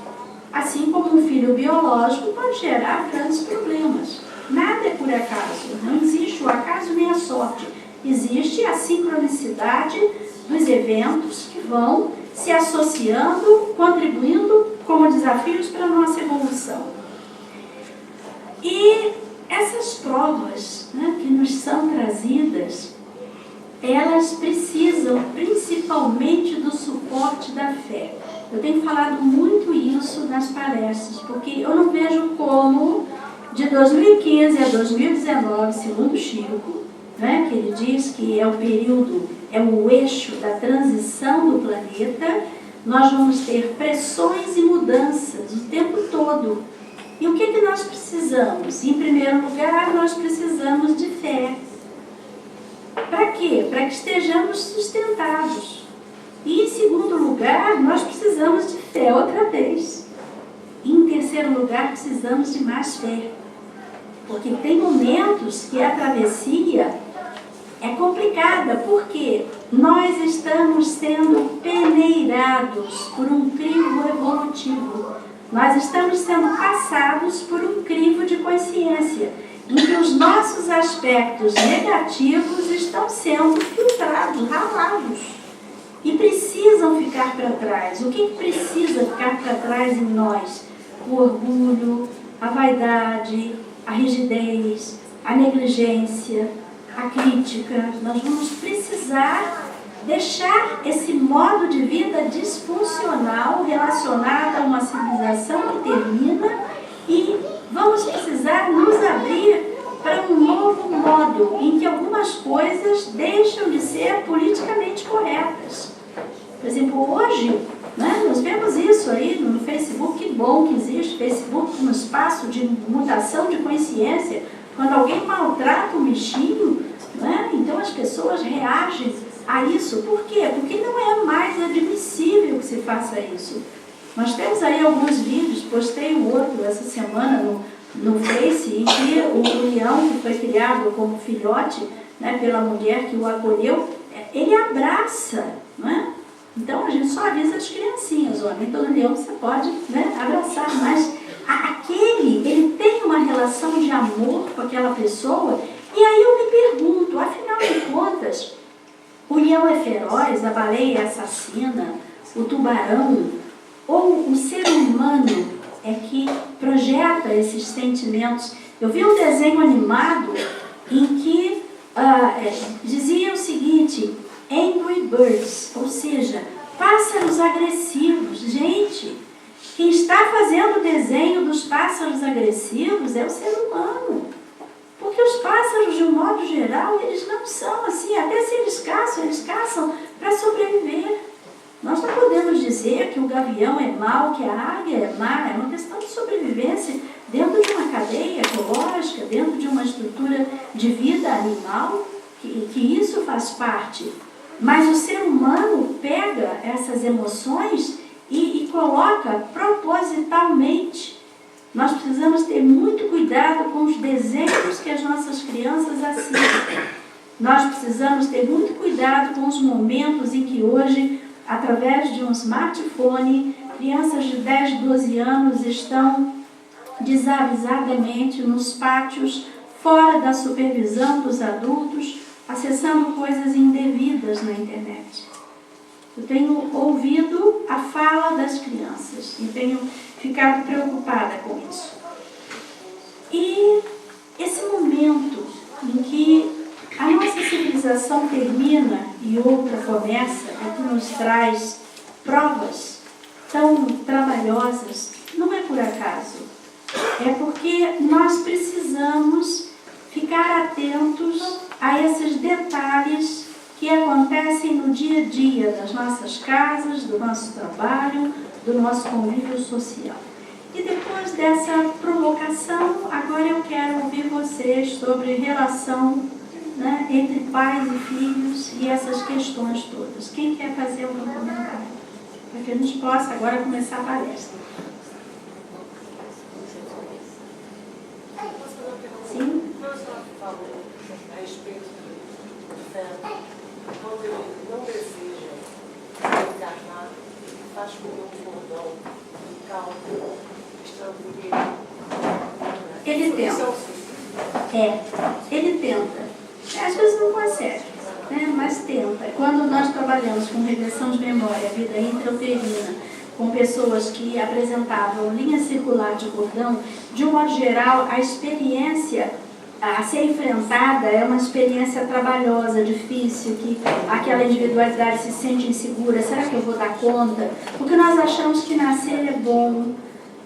Assim como um filho biológico pode gerar grandes problemas. Nada é por acaso. Não existe o acaso nem a sorte. Existe a sincronicidade dos eventos que vão se associando, contribuindo como desafios para a nossa evolução. E essas provas, né, que nos são trazidas, elas precisam principalmente do suporte da fé. Eu tenho falado muito isso nas palestras, porque eu não vejo como de 2015 a 2019, segundo Chico, né, que ele diz que é o período, é o eixo da transição do planeta, nós vamos ter pressões e mudanças o tempo todo. E o que nós precisamos? Em primeiro lugar, nós precisamos de fé. Para quê? Para que estejamos sustentados. E em segundo lugar, nós precisamos de fé outra vez. E em terceiro lugar, precisamos de mais fé. Porque tem momentos que a travessia é complicada, porque nós estamos sendo peneirados por um crivo evolutivo. Nós estamos sendo passados por um crivo de consciência, em que os nossos aspectos negativos estão sendo filtrados, ralados, e precisam ficar para trás. O que precisa ficar para trás em nós? O orgulho, a vaidade, a rigidez, a negligência, a crítica. Nós vamos precisar deixar esse modo de vida disfuncional relacionado a uma civilização que termina e vamos precisar nos abrir para um novo modo em que algumas coisas deixam de ser politicamente corretas. Por exemplo, hoje, né, nós vemos isso aí no Facebook. Que bom que existe Facebook no espaço de mutação de consciência. Quando alguém maltrata um bichinho, né, então as pessoas reagem a isso. Por quê? Porque não é mais admissível que se faça isso. Nós temos aí alguns vídeos, postei um outro essa semana no Face, em que o leão que foi criado como filhote, né, pela mulher que o acolheu, ele abraça, né? Então a gente só avisa as criancinhas, nem todo leão você pode, né, abraçar, mas ele tem uma relação de amor com aquela pessoa. E aí eu me pergunto, afinal de contas, o leão é feroz, a baleia é assassina, o tubarão, ou o ser humano é que projeta esses sentimentos Eu vi um desenho animado em que dizia o seguinte, Angry Birds, ou seja, pássaros agressivos. Gente, quem está fazendo o desenho dos pássaros agressivos é o ser humano. Porque os pássaros, de um modo geral, eles não são assim, até se eles caçam para sobreviver. Nós não podemos dizer que o gavião é mau, que a águia é má, é uma questão de sobrevivência dentro de uma cadeia ecológica, dentro de uma estrutura de vida animal, que isso faz parte. Mas o ser humano pega essas emoções e coloca propositalmente. Nós precisamos ter muito cuidado com os desenhos que as nossas crianças assistem. Nós precisamos ter muito cuidado com os momentos em que hoje, através de um smartphone, crianças de 10, 12 anos estão desavisadamente nos pátios, fora da supervisão dos adultos, acessando coisas indevidas na internet. Eu tenho ouvido a fala das crianças e tenho ficado preocupada com isso. E esse momento em que a nossa civilização termina e outra começa, é que nos traz provas tão trabalhosas, não é por acaso. É porque nós precisamos ficar atentos a esses detalhes que acontecem no dia a dia das nossas casas, do nosso trabalho, do nosso convívio social. E depois dessa provocação, agora eu quero ouvir vocês sobre relação, né, entre pais e filhos e essas questões todas. Quem quer fazer algum comentário? Para que a gente possa agora começar a palestra. Sim? A respeito do ferro, quando ele não deseja encarnar, ele faz comer um cordão, um caldo, estrangular. Ele tenta. Ele tenta. Às vezes não consegue, né? Mas tenta. Quando nós trabalhamos com regressão de memória, vida intrauterina, com pessoas que apresentavam linha circular de cordão, de um modo geral, a experiência a ser enfrentada é uma experiência trabalhosa, difícil, que aquela individualidade se sente insegura. Será que eu vou dar conta? Porque nós achamos que nascer é bom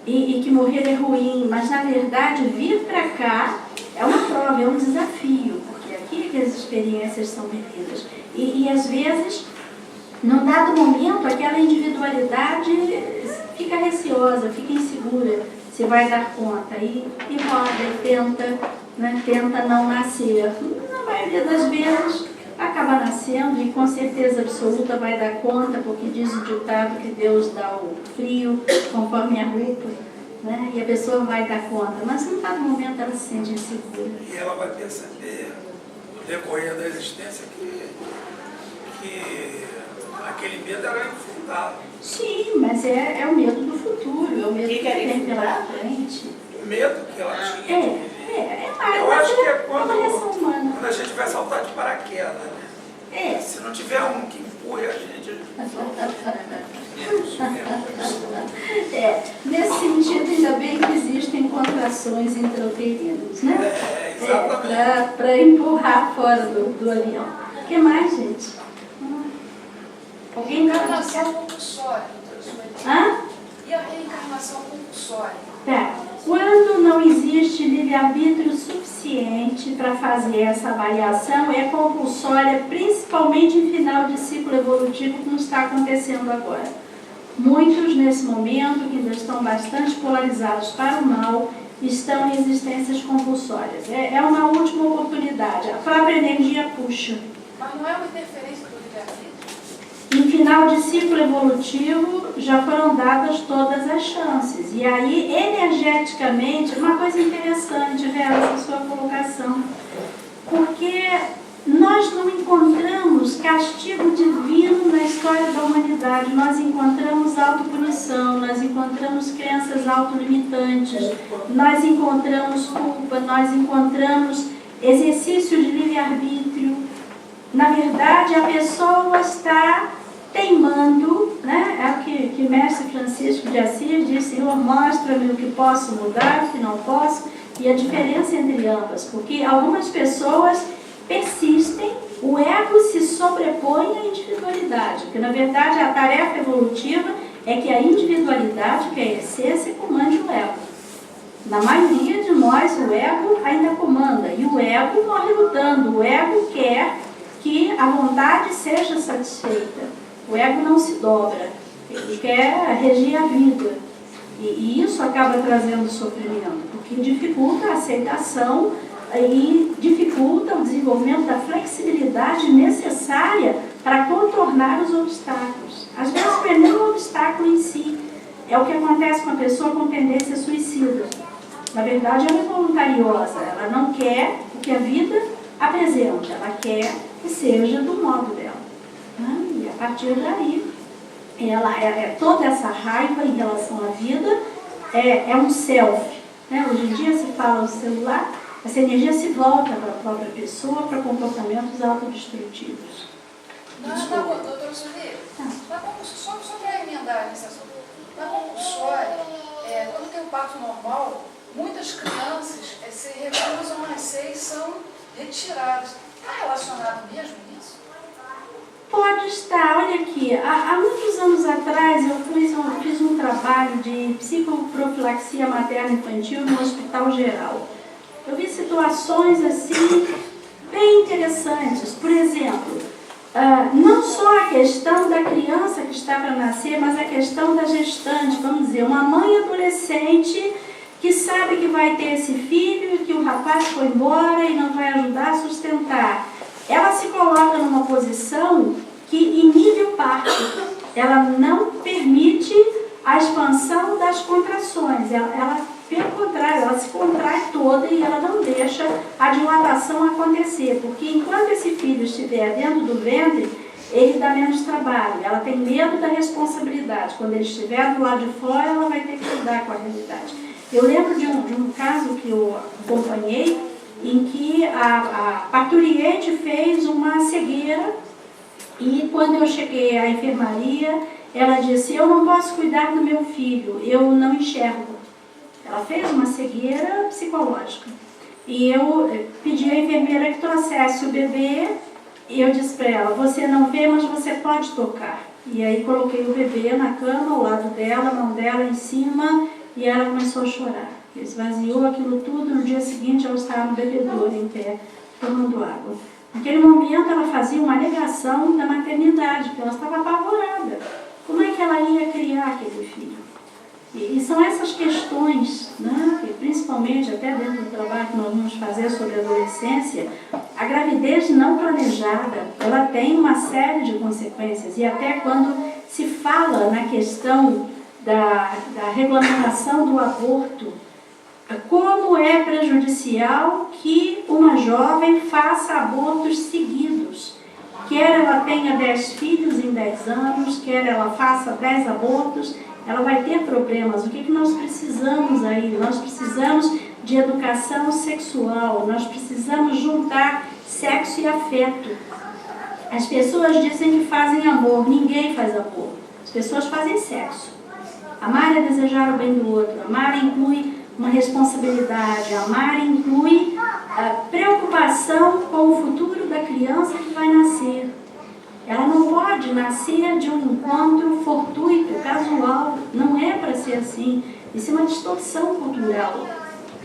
e que morrer é ruim, mas na verdade vir para cá é uma prova, é um desafio, porque aqui que as experiências são vividas. E às vezes, num dado momento, aquela individualidade fica receosa, fica insegura, se vai dar conta, e roda, e tenta, né, tenta não nascer. Na maioria das vezes acaba nascendo e com certeza absoluta vai dar conta, porque diz o ditado que Deus dá o frio conforme a roupa, né, e a pessoa vai dar conta, mas num dado momento ela se sente insegura. E ela vai perceber no decorrer da existência que aquele medo era infundado. Sim, mas é o medo do futuro, é o medo que vem pela frente. O medo que ela tinha. Eu acho que é quando a gente vai saltar de paraquedas, né? Se não tiver um que empurre a gente. Nesse sentido, ainda bem que existem contrações intrauterinas, né? Exatamente. Para empurrar fora do avião. O que mais, gente? Alguém vai Reencarnação compulsória. Hã? E a reencarnação compulsória? Tá. Quando não existe livre-arbítrio suficiente para fazer essa avaliação, é compulsória, principalmente em final de ciclo evolutivo, como está acontecendo agora. Muitos, nesse momento, que ainda estão bastante polarizados para o mal, estão em existências compulsórias. É uma última oportunidade. A própria energia puxa. Mas não é uma interferência do livre-arbítrio? Em final de ciclo evolutivo, já foram dadas todas as chances. E aí, energeticamente, uma coisa interessante, Vera, essa sua colocação. Porque nós não encontramos castigo divino na história da humanidade. Nós encontramos autopunição, nós encontramos crenças autolimitantes, nós encontramos culpa, nós encontramos exercício de livre-arbítrio. Na verdade, a pessoa está teimando, né? É o que Mestre Francisco de Assis diz: Senhor, mostra-me o que posso mudar, o que não posso, e a diferença entre ambas, porque algumas pessoas persistem, o ego se sobrepõe à individualidade, porque na verdade a tarefa evolutiva é que a individualidade, que é a essência, comande o ego. Na maioria de nós, o ego ainda comanda, e o ego morre lutando, o ego quer que a vontade seja satisfeita, o ego não se dobra, ele quer reger a vida, e isso acaba trazendo sofrimento, porque dificulta a aceitação e dificulta o desenvolvimento da flexibilidade necessária para contornar os obstáculos. Às vezes não é nem o obstáculo em si, é o que acontece com a pessoa com tendência suicida. Na verdade, ela é voluntariosa, ela não quer o que a vida apresenta, ela quer que seja do modo dela. E a partir daí, toda essa raiva em relação à vida é um self. Hoje em dia se fala no celular, essa energia se volta para a própria pessoa, para comportamentos autodestrutivos. Doutora Sonia, só para emendar nesse assunto, na compulsória, quando tem o parto normal, muitas crianças se recusam a nascer e são retiradas. Está relacionado mesmo isso? Pode estar. Olha aqui, há muitos anos atrás eu fiz um trabalho de psicoprofilaxia materno-infantil no Hospital Geral. Eu vi situações assim bem interessantes. Por exemplo, não só a questão da criança que está para nascer, mas a questão da gestante, vamos dizer, uma mãe adolescente que sabe que vai ter esse filho e que o rapaz foi embora e não vai ajudar a sustentar. Ela se coloca numa posição que inibe o parto. Ela não permite a expansão das contrações. Ela, pelo contrário, ela se contrai toda e ela não deixa a dilatação acontecer. Porque enquanto esse filho estiver dentro do ventre, ele dá menos trabalho. Ela tem medo da responsabilidade. Quando ele estiver do lado de fora, ela vai ter que lidar com a realidade. Eu lembro de um caso que eu acompanhei, em que a parturiente fez uma cegueira e quando eu cheguei à enfermaria, ela disse: eu não posso cuidar do meu filho, eu não enxergo. Ela fez uma cegueira psicológica. E eu pedi à enfermeira que trouxesse o bebê e eu disse para ela: você não vê, mas você pode tocar. E aí coloquei o bebê na cama, ao lado dela, a mão dela em cima, e ela começou a chorar. Esvaziou aquilo tudo, no dia seguinte ela estava no bebedouro, em pé, tomando água. Naquele momento ela fazia uma negação da maternidade, porque ela estava apavorada. Como é que ela ia criar aquele filho? E são essas questões, né, que principalmente até dentro do trabalho que nós vamos fazer sobre a adolescência, a gravidez não planejada, ela tem uma série de consequências. E até quando se fala na questão da regulamentação do aborto, como é prejudicial que uma jovem faça abortos seguidos. Quer ela tenha 10 filhos em 10 anos, quer ela faça 10 abortos, ela vai ter problemas. O que nós precisamos aí? Nós precisamos de educação sexual, nós precisamos juntar sexo e afeto. As pessoas dizem que fazem amor, ninguém faz amor. As pessoas fazem sexo. Amar é desejar o bem do outro, amar inclui uma responsabilidade, amar inclui a preocupação com o futuro da criança que vai nascer. Ela não pode nascer de um encontro fortuito, casual, não é para ser assim. Isso é uma distorção cultural.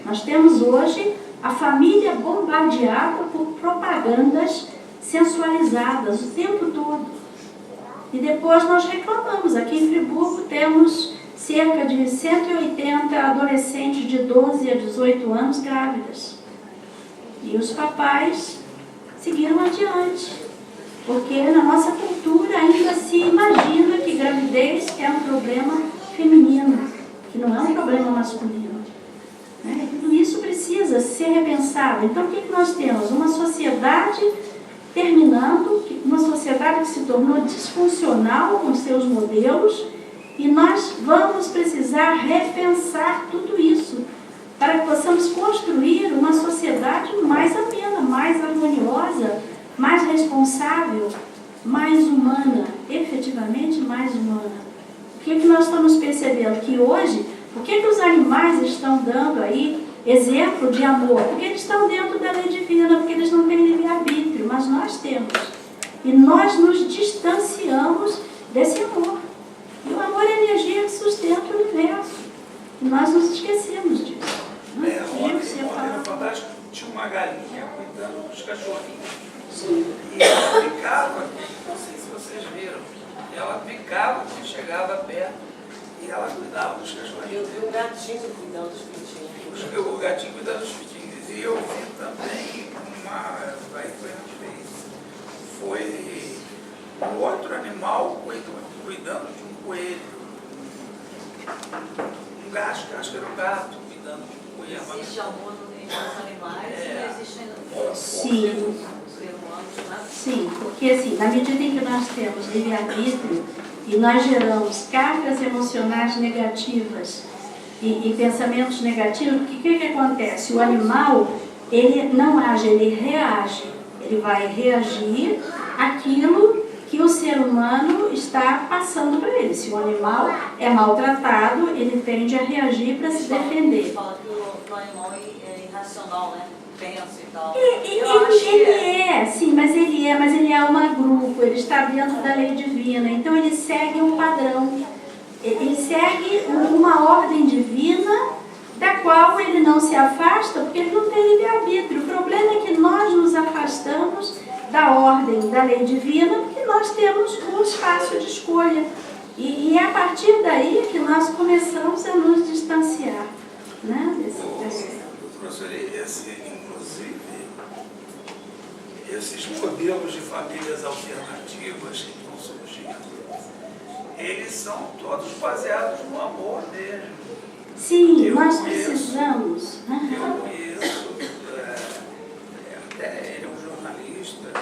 Nós temos hoje a família bombardeada por propagandas sensualizadas o tempo todo. E depois nós reclamamos. Aqui em Friburgo temos cerca de 180 adolescentes de 12 a 18 anos grávidas. E os papais seguiram adiante, porque na nossa cultura ainda se imagina que gravidez é um problema feminino, que não é um problema masculino. Tudo isso precisa ser repensado. Então o que nós temos? Uma sociedade terminando, uma sociedade que se tornou disfuncional com seus modelos, e nós vamos precisar repensar tudo isso para que possamos construir uma sociedade mais amena, mais harmoniosa, mais responsável, mais humana, efetivamente mais humana. O que nós estamos percebendo? Que hoje, o que os animais estão dando aí exemplo de amor, porque eles estão dentro da lei divina, porque eles não têm livre-arbítrio, mas nós temos. E nós nos distanciamos desse amor. E o amor é a energia que sustenta o universo. E nós nos esquecemos disso. Ontem no Fantástico tinha uma galinha cuidando dos cachorrinhos. Sim. E ela ficava, não sei se vocês viram, ela ficava quando chegava perto e ela cuidava dos cachorrinhos. Eu vi um gatinho cuidando dos pintinhos. O gatinho cuidando dos pintinhos. E eu vi também aí foi uma vez, foi um outro animal cuidando de um coelho. Um gato, acho que era um gato cuidando de um coelho. Existe amor entre os animais e não existe Sim. ser humanos, né? Sim, porque assim, na medida em que nós temos livre-arbítrio e nós geramos cargas emocionais negativas e pensamentos negativos, o que acontece? O animal, ele não age, ele reage. Ele vai reagir àquilo que o ser humano está passando para ele. Se o animal é maltratado, ele tende a reagir para se defender. Fala que o animal é irracional, né? Pensa e tal. Sim, mas ele é alma grupo, ele está dentro da lei divina, então ele segue um padrão, ele segue uma ordem divina da qual ele não se afasta porque ele não tem livre-arbítrio. O problema é que nós nos afastamos da ordem da lei divina porque nós temos um espaço de escolha. E é a partir daí que nós começamos a nos distanciar, né, Professor, inclusive, esses modelos de famílias alternativas que estão surgindo, eles são todos baseados no amor mesmo. Sim, nós precisamos. Eu conheço, até ele é um jornalista, da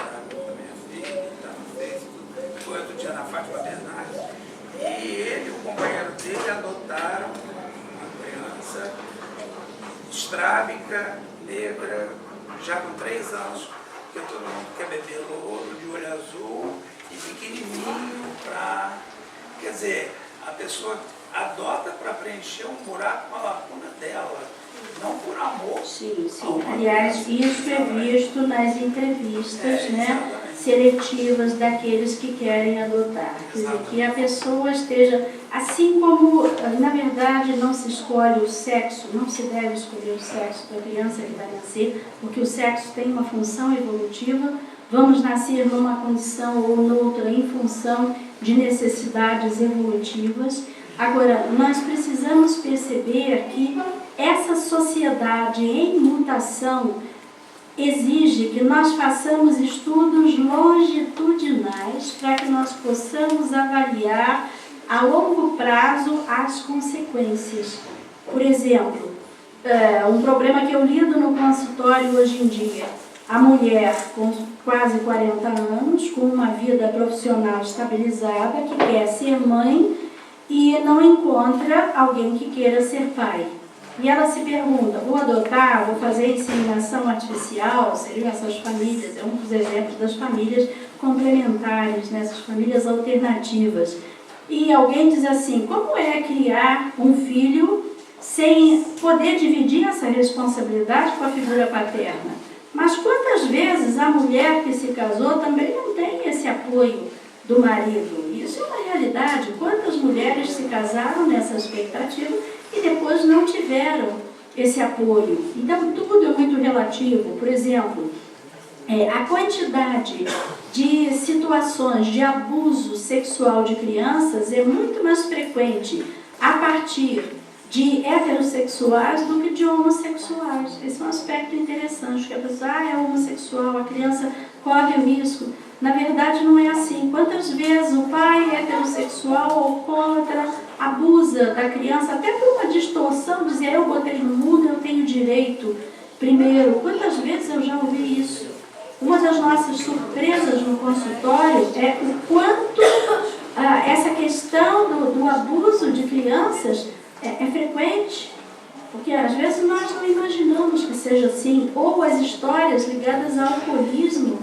minha filha, está no Facebook, foi outro dia na Fátima Bernardes, e ele e o companheiro dele adotaram uma criança estrábica, negra, já com 3 anos, porque todo mundo quer beber louro, de olho azul e pequenininho para... Quer dizer, a pessoa adota para preencher um buraco, uma lacuna dela, não por amor. Sim. Aliás, isso é visto nas entrevistas, né, seletivas daqueles que querem adotar. Quer dizer, que a pessoa esteja, assim como, na verdade, não se escolhe o sexo, não se deve escolher o sexo da criança que vai nascer, porque o sexo tem uma função evolutiva, vamos nascer numa condição ou noutra em função de necessidades evolutivas. Agora, nós precisamos perceber que essa sociedade em mutação exige que nós façamos estudos longitudinais para que nós possamos avaliar a longo prazo as consequências. Por exemplo, um problema que eu lido no consultório hoje em dia, a mulher com quase 40 anos, com uma vida profissional estabilizada, que quer ser mãe e não encontra alguém que queira ser pai. E ela se pergunta, vou adotar, vou fazer inseminação artificial? Seriam essas famílias, é um dos exemplos das famílias complementares, né, essas famílias alternativas. E alguém diz assim, como é criar um filho sem poder dividir essa responsabilidade com a figura paterna? Mas quantas vezes a mulher que se casou também não tem esse apoio do marido? Isso é uma realidade. Quantas mulheres se casaram nessa expectativa e depois não tiveram esse apoio? Então, tudo é muito relativo. Por exemplo, a quantidade de situações de abuso sexual de crianças é muito mais frequente a partir de heterossexuais do que de homossexuais. Esse é um aspecto interessante, que a pessoa é homossexual, a criança corre o risco. Na verdade, não é assim. Quantas vezes o pai heterossexual alcoólatra abusa da criança, até por uma distorção, dizer eu botei no mundo, eu tenho direito primeiro. Quantas vezes eu já ouvi isso? Uma das nossas surpresas no consultório é o quanto essa questão do abuso de crianças é frequente, porque às vezes nós não imaginamos que seja assim, ou as histórias ligadas ao alcoolismo,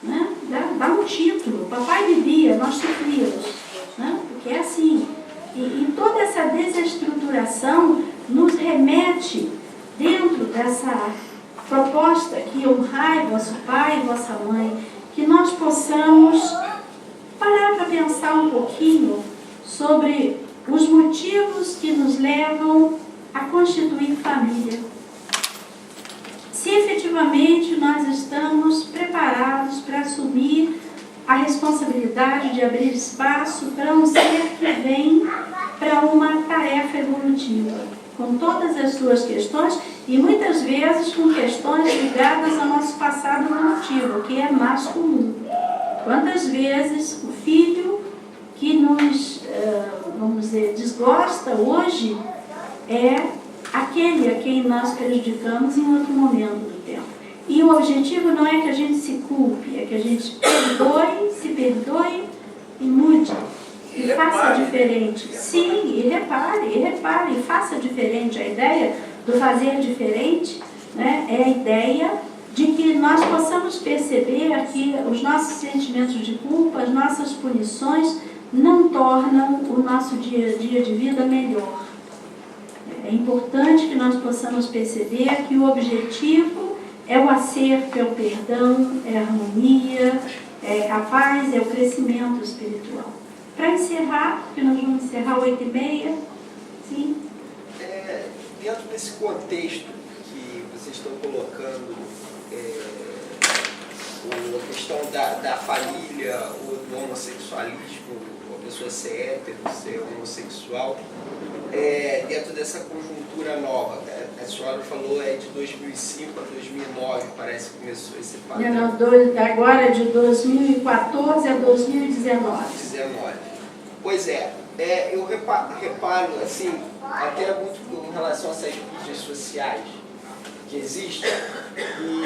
né? Dá um título, papai bebia, nós sofríamos, né? Porque é assim. E toda essa desestruturação nos remete dentro dessa proposta que honrai vosso pai e vossa mãe, que nós possamos parar para pensar um pouquinho sobre os motivos que nos levam a constituir família. Se efetivamente nós estamos preparados para assumir a responsabilidade de abrir espaço para um ser que vem para uma tarefa evolutiva, com todas as suas questões e muitas vezes com questões ligadas ao nosso passado evolutivo, que é mais comum. Quantas vezes o filho que nos, vamos dizer, desgosta hoje é aquele a quem nós prejudicamos em outro momento do tempo. E o objetivo não é que a gente se culpe, é que a gente se perdoe e mude. E faça diferente. Sim, e repare, e faça diferente. A ideia do fazer diferente, né, é a ideia de que nós possamos perceber que os nossos sentimentos de culpa, as nossas punições, não tornam o nosso dia a dia de vida melhor. É importante que nós possamos perceber que o objetivo é o acerto, é o perdão, é a harmonia, é a paz, é o crescimento espiritual. Para encerrar, porque nós vamos encerrar 8h30, sim? Dentro desse contexto que vocês estão colocando, a questão da família, ou do homossexualismo, a pessoa ser hétero, ser homossexual, dentro dessa conjuntura nova, a senhora falou de 2005 a 2009, parece que começou esse padrão. Não, agora de 2014 a 2019. Pois eu reparo, assim, até muito em relação a essas mídias sociais que existem,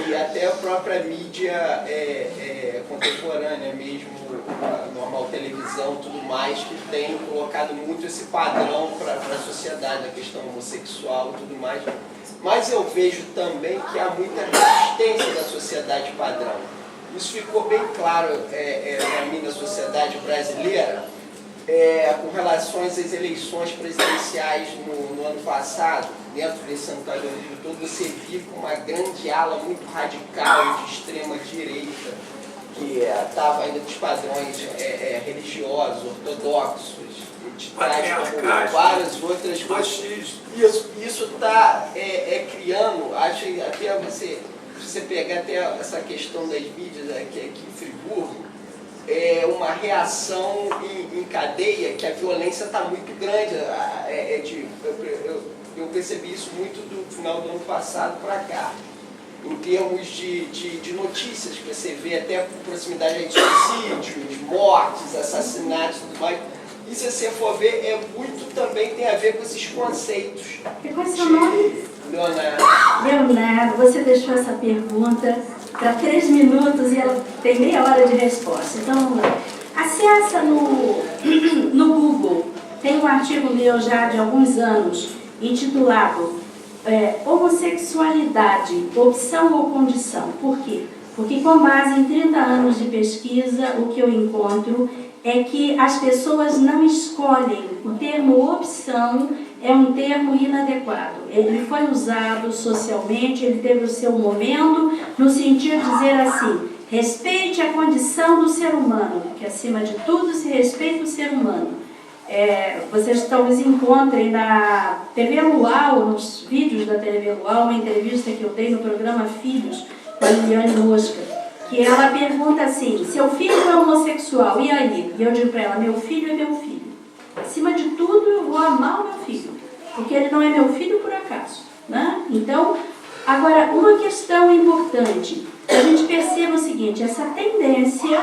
e até a própria mídia contemporânea mesmo, a normal televisão, tudo mais, que tem colocado muito esse padrão para a sociedade, a questão homossexual e tudo mais. Mas eu vejo também que há muita resistência da sociedade padrão. Isso ficou bem claro para mim na sociedade brasileira, com relação às eleições presidenciais no ano passado. Dentro desse antagonismo todo, você viu uma grande ala muito radical de extrema direita, que estava ainda dos padrões religiosos, ortodoxos, de trás como várias outras coisas. Isso está criando, acho que até você pegar até essa questão das mídias aqui em Friburgo, uma reação em cadeia, que a violência está muito grande. Eu percebi isso muito do final do ano passado para cá, em termos de notícias que você vê até por proximidade de suicídios, mortes, assassinatos e tudo mais. E se você for ver, muito também tem a ver com esses conceitos. E qual é o seu nome? Leonardo, você deixou essa pergunta para 3 minutos e ela tem meia hora de resposta. Então vamos lá. Acessa no Google, tem um artigo meu já de alguns anos, intitulado Homossexualidade, opção ou condição. Por quê? Porque com base em 30 anos de pesquisa, o que eu encontro é que as pessoas não escolhem. O termo opção é um termo inadequado. Ele foi usado socialmente, ele teve o seu momento, no sentido de dizer assim, respeite a condição do ser humano, que acima de tudo se respeita o ser humano. Vocês talvez encontrem na TV Luau, nos vídeos da TV Luau, uma entrevista que eu dei no programa Filhos, com a Liliane Mosca, que ela pergunta assim, seu filho é homossexual, e aí? E eu digo para ela, meu filho é meu filho. Acima de tudo, eu vou amar o meu filho, porque ele não é meu filho por acaso, né? Então, agora, uma questão importante, a gente perceba o seguinte, essa tendência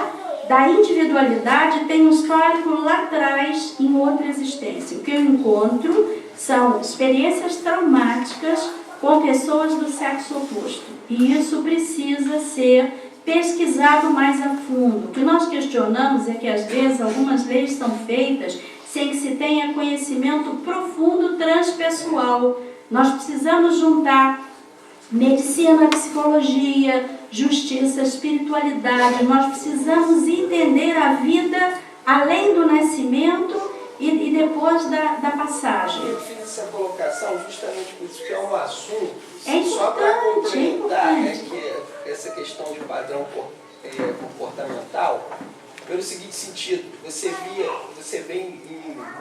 da individualidade tem um histórico lá atrás em outra existência. O que eu encontro são experiências traumáticas com pessoas do sexo oposto. E isso precisa ser pesquisado mais a fundo. O que nós questionamos é que, às vezes, algumas leis são feitas sem que se tenha conhecimento profundo transpessoal. Nós precisamos juntar medicina, psicologia, justiça, espiritualidade. Nós precisamos entender a vida além do nascimento e depois da passagem. Eu fiz essa colocação justamente por isso, que é um assunto, É Só para importante, é complementar, importante. que essa questão de padrão comportamental, pelo seguinte sentido, você vê em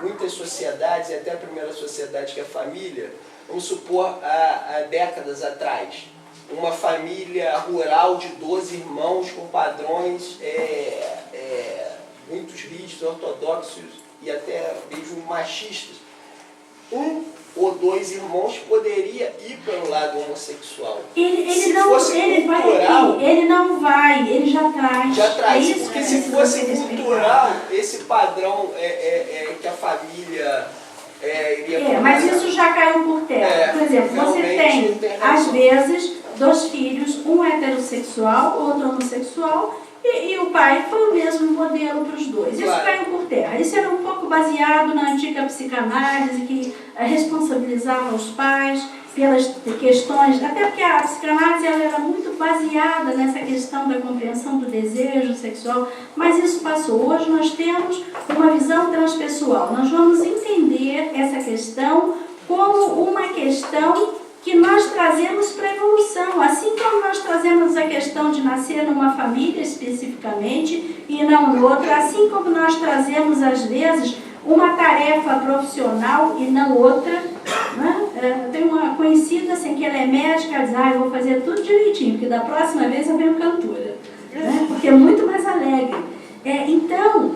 muitas sociedades, e até a primeira sociedade que é a família, vamos supor, há décadas atrás, uma família rural de 12 irmãos com padrões muito rígidos, ortodoxos e até mesmo machistas. Um ou dois irmãos poderia ir pelo lado homossexual. Ele não vai, ele já traz. Já traz, É isso porque que se precisa fosse ser respeitado. cultural, esse padrão que a família iria... Mas isso já caiu por terra. Por exemplo, você realmente tem, razão. às vezes, 2 filhos, um heterossexual, outro homossexual, e o pai foi o mesmo modelo para os dois. Isso Claro. caiu por terra. Isso era um pouco baseado na antiga psicanálise, que responsabilizava os pais pelas questões, até porque a psicanálise ela era muito baseada nessa questão da compreensão do desejo sexual, mas isso passou. Hoje nós temos uma visão transpessoal. Nós vamos entender essa questão como uma questão que nós trazemos para a evolução, assim como nós trazemos a questão de nascer numa família especificamente e não em outra, assim como nós trazemos às vezes uma tarefa profissional e não outra, né? Tem uma conhecida assim que ela é médica, ela diz, eu vou fazer tudo direitinho, porque da próxima vez eu venho cantora, né? Porque é muito mais alegre. Então,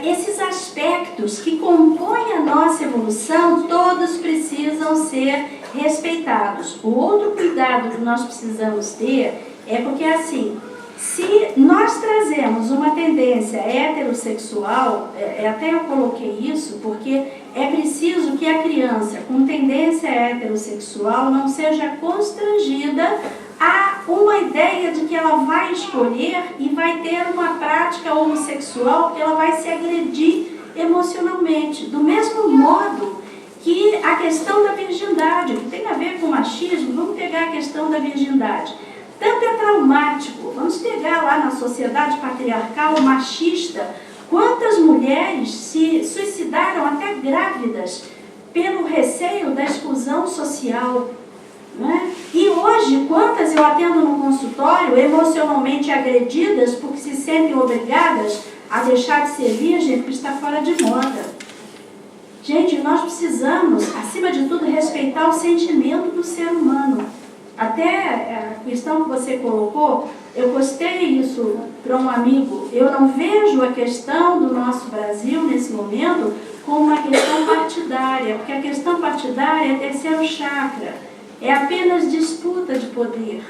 esses aspectos que compõem a nossa evolução, todos precisam ser respeitados. O outro cuidado que nós precisamos ter é porque, assim, se nós trazemos uma tendência heterossexual, até eu coloquei isso, porque é preciso que a criança com tendência heterossexual não seja constrangida a uma ideia de que ela vai escolher e vai ter uma prática homossexual, que ela vai se agredir emocionalmente. Do mesmo modo que a questão da virgindade, que tem a ver com machismo, vamos pegar a questão da virgindade. Tanto é traumático, vamos pegar lá na sociedade patriarcal machista, quantas mulheres se suicidaram até grávidas pelo receio da exclusão social. Né? E hoje, quantas eu atendo no consultório emocionalmente agredidas porque se sentem obrigadas a deixar de ser virgem porque está fora de moda. Gente, nós precisamos, acima de tudo, respeitar o sentimento do ser humano. Até a questão que você colocou, eu postei isso para um amigo. Eu não vejo a questão do nosso Brasil, nesse momento, como uma questão partidária, porque a questão partidária é terceiro chakra, é apenas disputa de poder.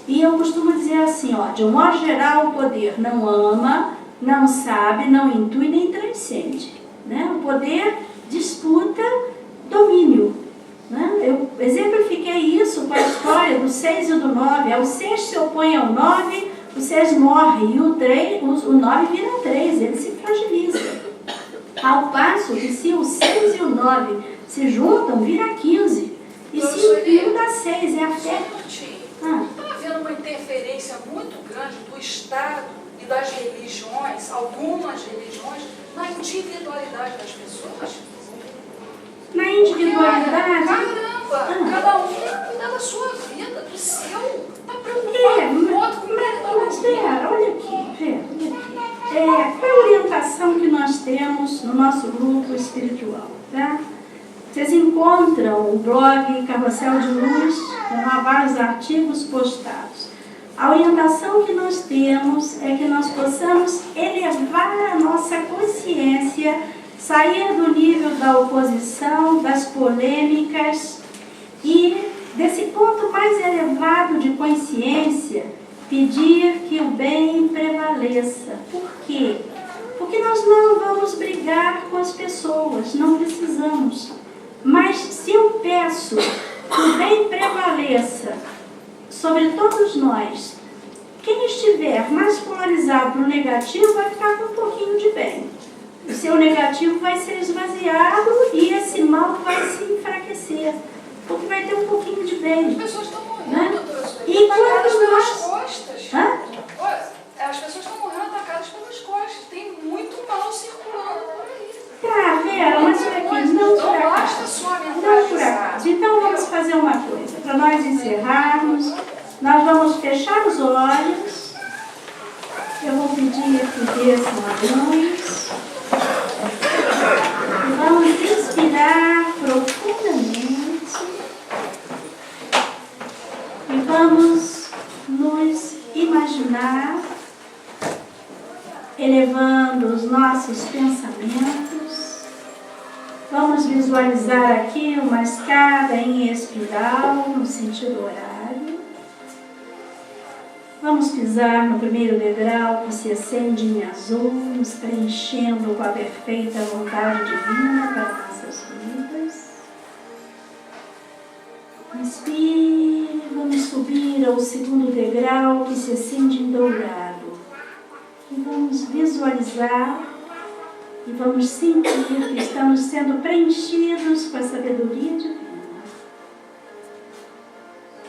E eu costumo dizer assim, de um modo geral, o poder não ama, não sabe, não intui, nem transcende. Né? O poder disputa domínio. Né? Eu exemplifiquei isso com a história do 6 e do 9. O 6 se opõe ao 9, o 6 morre, e o 9 vira 3, ele se fragiliza. Ao passo que se o 6 e o 9 se juntam, vira 15. E se o 1 dá 6, é a fé. Está havendo uma interferência muito grande do Estado e das religiões, algumas religiões, na individualidade das pessoas. Na individualidade? Caramba, cada um cuida da sua vida, do seu. Está preocupado com o outro, com o Mas Vera, olha aqui. Qual é a orientação que nós temos no nosso grupo espiritual? Tá? Vocês encontram o blog Carrossel de Luz, com vários artigos postados. A orientação que nós temos é que nós possamos elevar a nossa consciência, sair do nível da oposição, das polêmicas e, desse ponto mais elevado de consciência, pedir que o bem prevaleça. Por quê? Porque nós não vamos brigar com as pessoas, não precisamos. Mas se eu peço que o bem prevaleça sobre todos nós, quem estiver mais polarizado para o negativo vai ficar com um pouquinho de bem. O seu negativo vai ser esvaziado e esse mal vai se enfraquecer, porque vai ter um pouquinho de bem. As pessoas estão morrendo, né? doutora Sueli, E atacadas quando pelas nós... costas. Olha, as pessoas estão morrendo atacadas pelas costas. Tem muito mal circulando por aí. Vera, mas por aqui, não por Não basta acaso. só Não por mentalizar. acaso. Então vamos fazer uma coisa, para encerrarmos, nós vamos fechar os olhos. Eu vou pedir que desçam a luz. E vamos inspirar profundamente. E vamos nos imaginar elevando os nossos pensamentos. Vamos visualizar aqui uma escada em espiral no sentido horário. Vamos pisar no primeiro degrau que se acende em azul, nos preenchendo com a perfeita vontade divina para nossas vidas. Inspire, vamos subir ao segundo degrau que se acende em dourado. E vamos visualizar e vamos sentir que estamos sendo preenchidos com a sabedoria divina.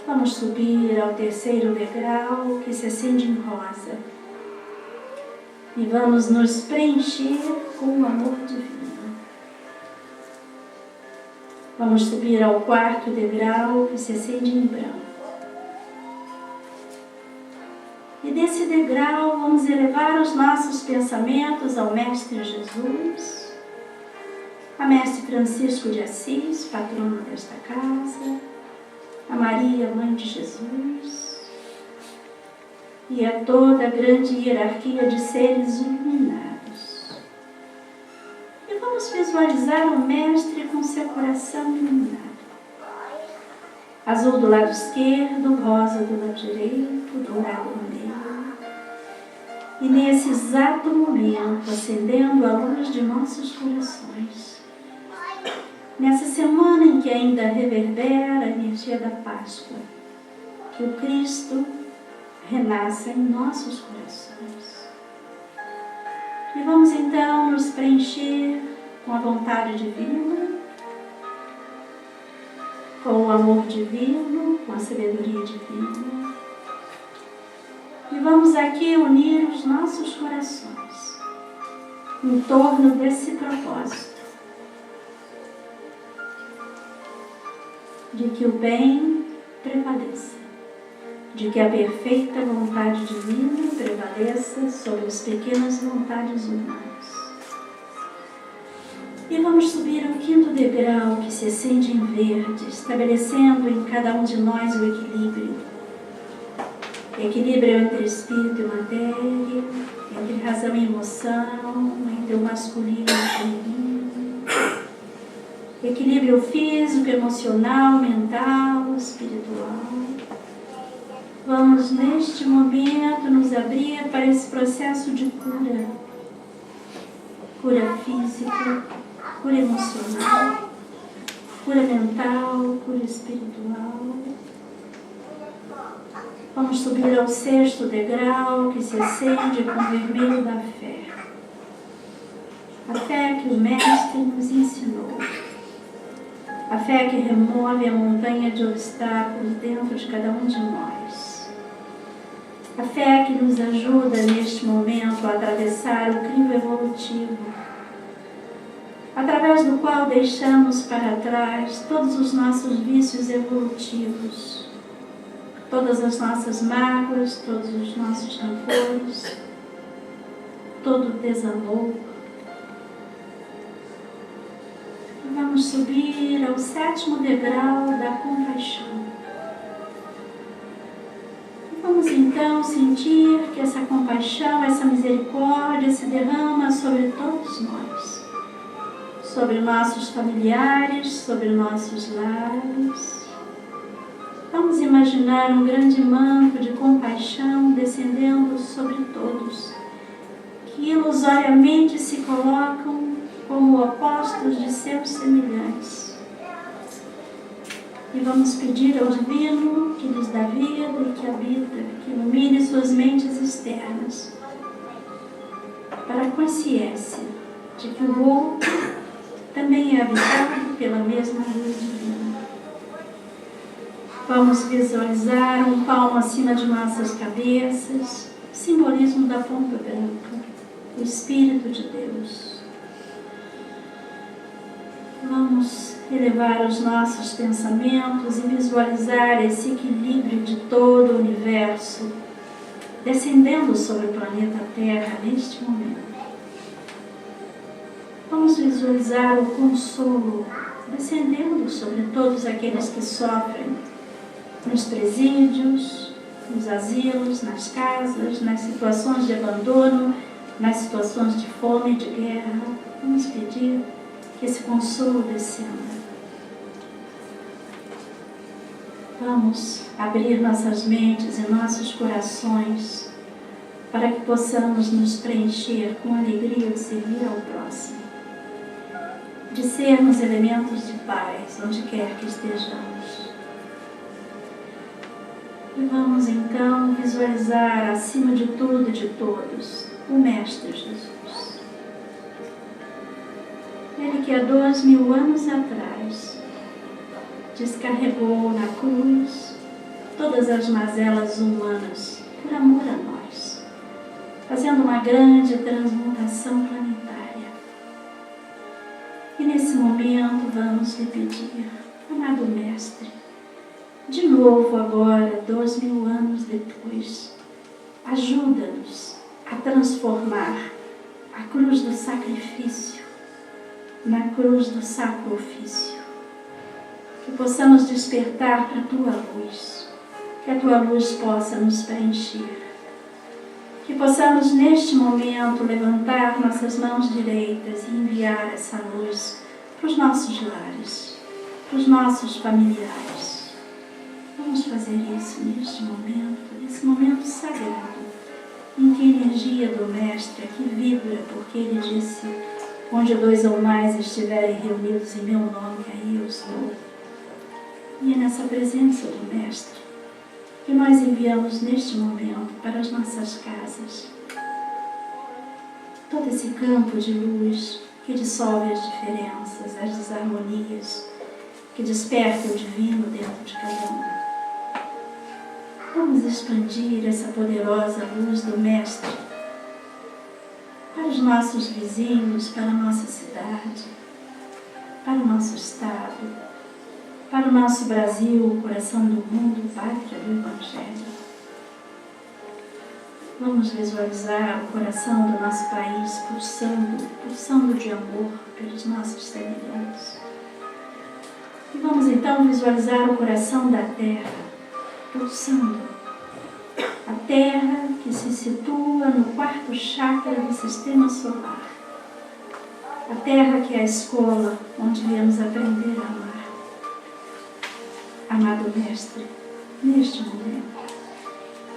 Vamos subir ao terceiro degrau que se acende em rosa. E vamos nos preencher com o amor divino. Vamos subir ao quarto degrau que se acende em branco. E desse degrau vamos elevar os nossos pensamentos ao Mestre Jesus, a Mestre Francisco de Assis, patrono desta casa, a Maria, Mãe de Jesus, e a toda a grande hierarquia de seres iluminados. E vamos visualizar o Mestre com seu coração iluminado. Azul do lado esquerdo, rosa do lado direito, dourado no meio. E nesse exato momento, acendendo a luz de nossos corações, nessa semana em que ainda reverbera a energia da Páscoa, que o Cristo renasça em nossos corações. E vamos então nos preencher com a vontade divina, com o amor divino, com a sabedoria divina. E vamos aqui unir os nossos corações em torno desse propósito de que o bem prevaleça, de que a perfeita vontade divina prevaleça sobre as pequenas vontades humanas. E vamos subir ao quinto degrau que se acende em verde, estabelecendo em cada um de nós o equilíbrio. Equilíbrio entre espírito e matéria, entre razão e emoção, entre o masculino e o feminino. Equilíbrio físico, emocional, mental, espiritual. Vamos neste momento nos abrir para esse processo de cura. Cura física, cura emocional, cura mental, cura espiritual. Vamos subir ao sexto degrau que se acende com o vermelho da fé. A fé que o Mestre nos ensinou. A fé que remove a montanha de obstáculos dentro de cada um de nós. A fé que nos ajuda neste momento a atravessar o crivo evolutivo, através do qual deixamos para trás todos os nossos vícios evolutivos, todas as nossas mágoas, todos os nossos rancores, todo o desamor. Vamos subir ao sétimo degrau da compaixão. Vamos então sentir que essa compaixão, essa misericórdia se derrama sobre todos nós, sobre nossos familiares, sobre nossos lares. Vamos imaginar um grande manto de compaixão descendendo sobre todos, que ilusoriamente se colocam como opostos de seus semelhantes. E vamos pedir ao Divino que lhes dá vida e que habita, que ilumine suas mentes externas, para a consciência de que o outro também é habitado pela mesma luz divina. Vamos visualizar um palmo acima de nossas cabeças, simbolismo da pomba branca, o Espírito de Deus. Vamos elevar os nossos pensamentos e visualizar esse equilíbrio de todo o universo descendendo sobre o planeta Terra neste momento. Vamos visualizar o consolo descendendo sobre todos aqueles que sofrem nos presídios, nos asilos, nas casas, nas situações de abandono, nas situações de fome e de guerra. Vamos pedir que esse consolo descenda. Vamos abrir nossas mentes e nossos corações para que possamos nos preencher com a alegria de servir ao próximo, de sermos elementos de paz onde quer que estejamos. E vamos então visualizar acima de tudo e de todos o Mestre Jesus. Ele que há 2000 anos atrás descarregou na cruz todas as mazelas humanas por amor a nós, fazendo uma grande transmutação planetária. E nesse momento vamos lhe pedir, amado Mestre, de novo agora, 2000 anos depois, ajuda-nos a transformar a cruz do sacrifício na cruz do sacro ofício. Que possamos despertar para a Tua luz, que a Tua luz possa nos preencher, que possamos neste momento levantar nossas mãos direitas e enviar essa luz para os nossos lares, para os nossos familiares. Vamos fazer isso neste momento, nesse momento sagrado, em que a energia do Mestre aqui vibra, porque Ele disse: onde 2 ou mais estiverem reunidos em meu nome, aí eu estou. E é nessa presença do Mestre que nós enviamos neste momento para as nossas casas todo esse campo de luz que dissolve as diferenças, as desarmonias, que desperta o divino dentro de cada um. Vamos expandir essa poderosa luz do Mestre para os nossos vizinhos, para a nossa cidade, para o nosso estado, para o nosso Brasil, o coração do mundo, pátria do Evangelho. Vamos visualizar o coração do nosso país pulsando de amor pelos nossos semelhantes. E vamos então visualizar o coração da Terra pulsando. A Terra que se situa no 4º chakra do sistema solar. A Terra que é a escola onde viemos aprender a amar. Amado Mestre, neste momento,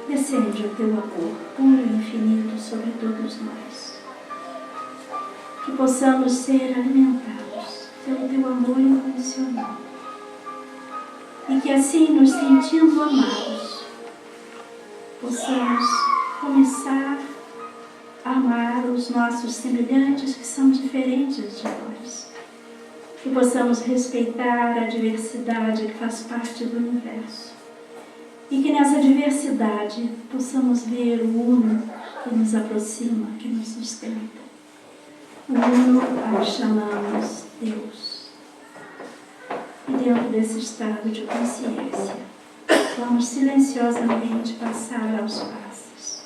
descende o Teu amor puro e infinito sobre todos nós. Que possamos ser alimentados pelo Teu amor incondicional. E que assim, nos sentindo amados, possamos começar a amar os nossos semelhantes que são diferentes de nós. Que possamos respeitar a diversidade que faz parte do universo. E que nessa diversidade possamos ver o uno que nos aproxima, que nos sustenta. O uno a chamamos Deus. E dentro desse estado de consciência, vamos silenciosamente passar aos passos.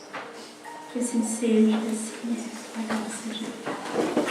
Que assim seja, assim é, a graça de Deus.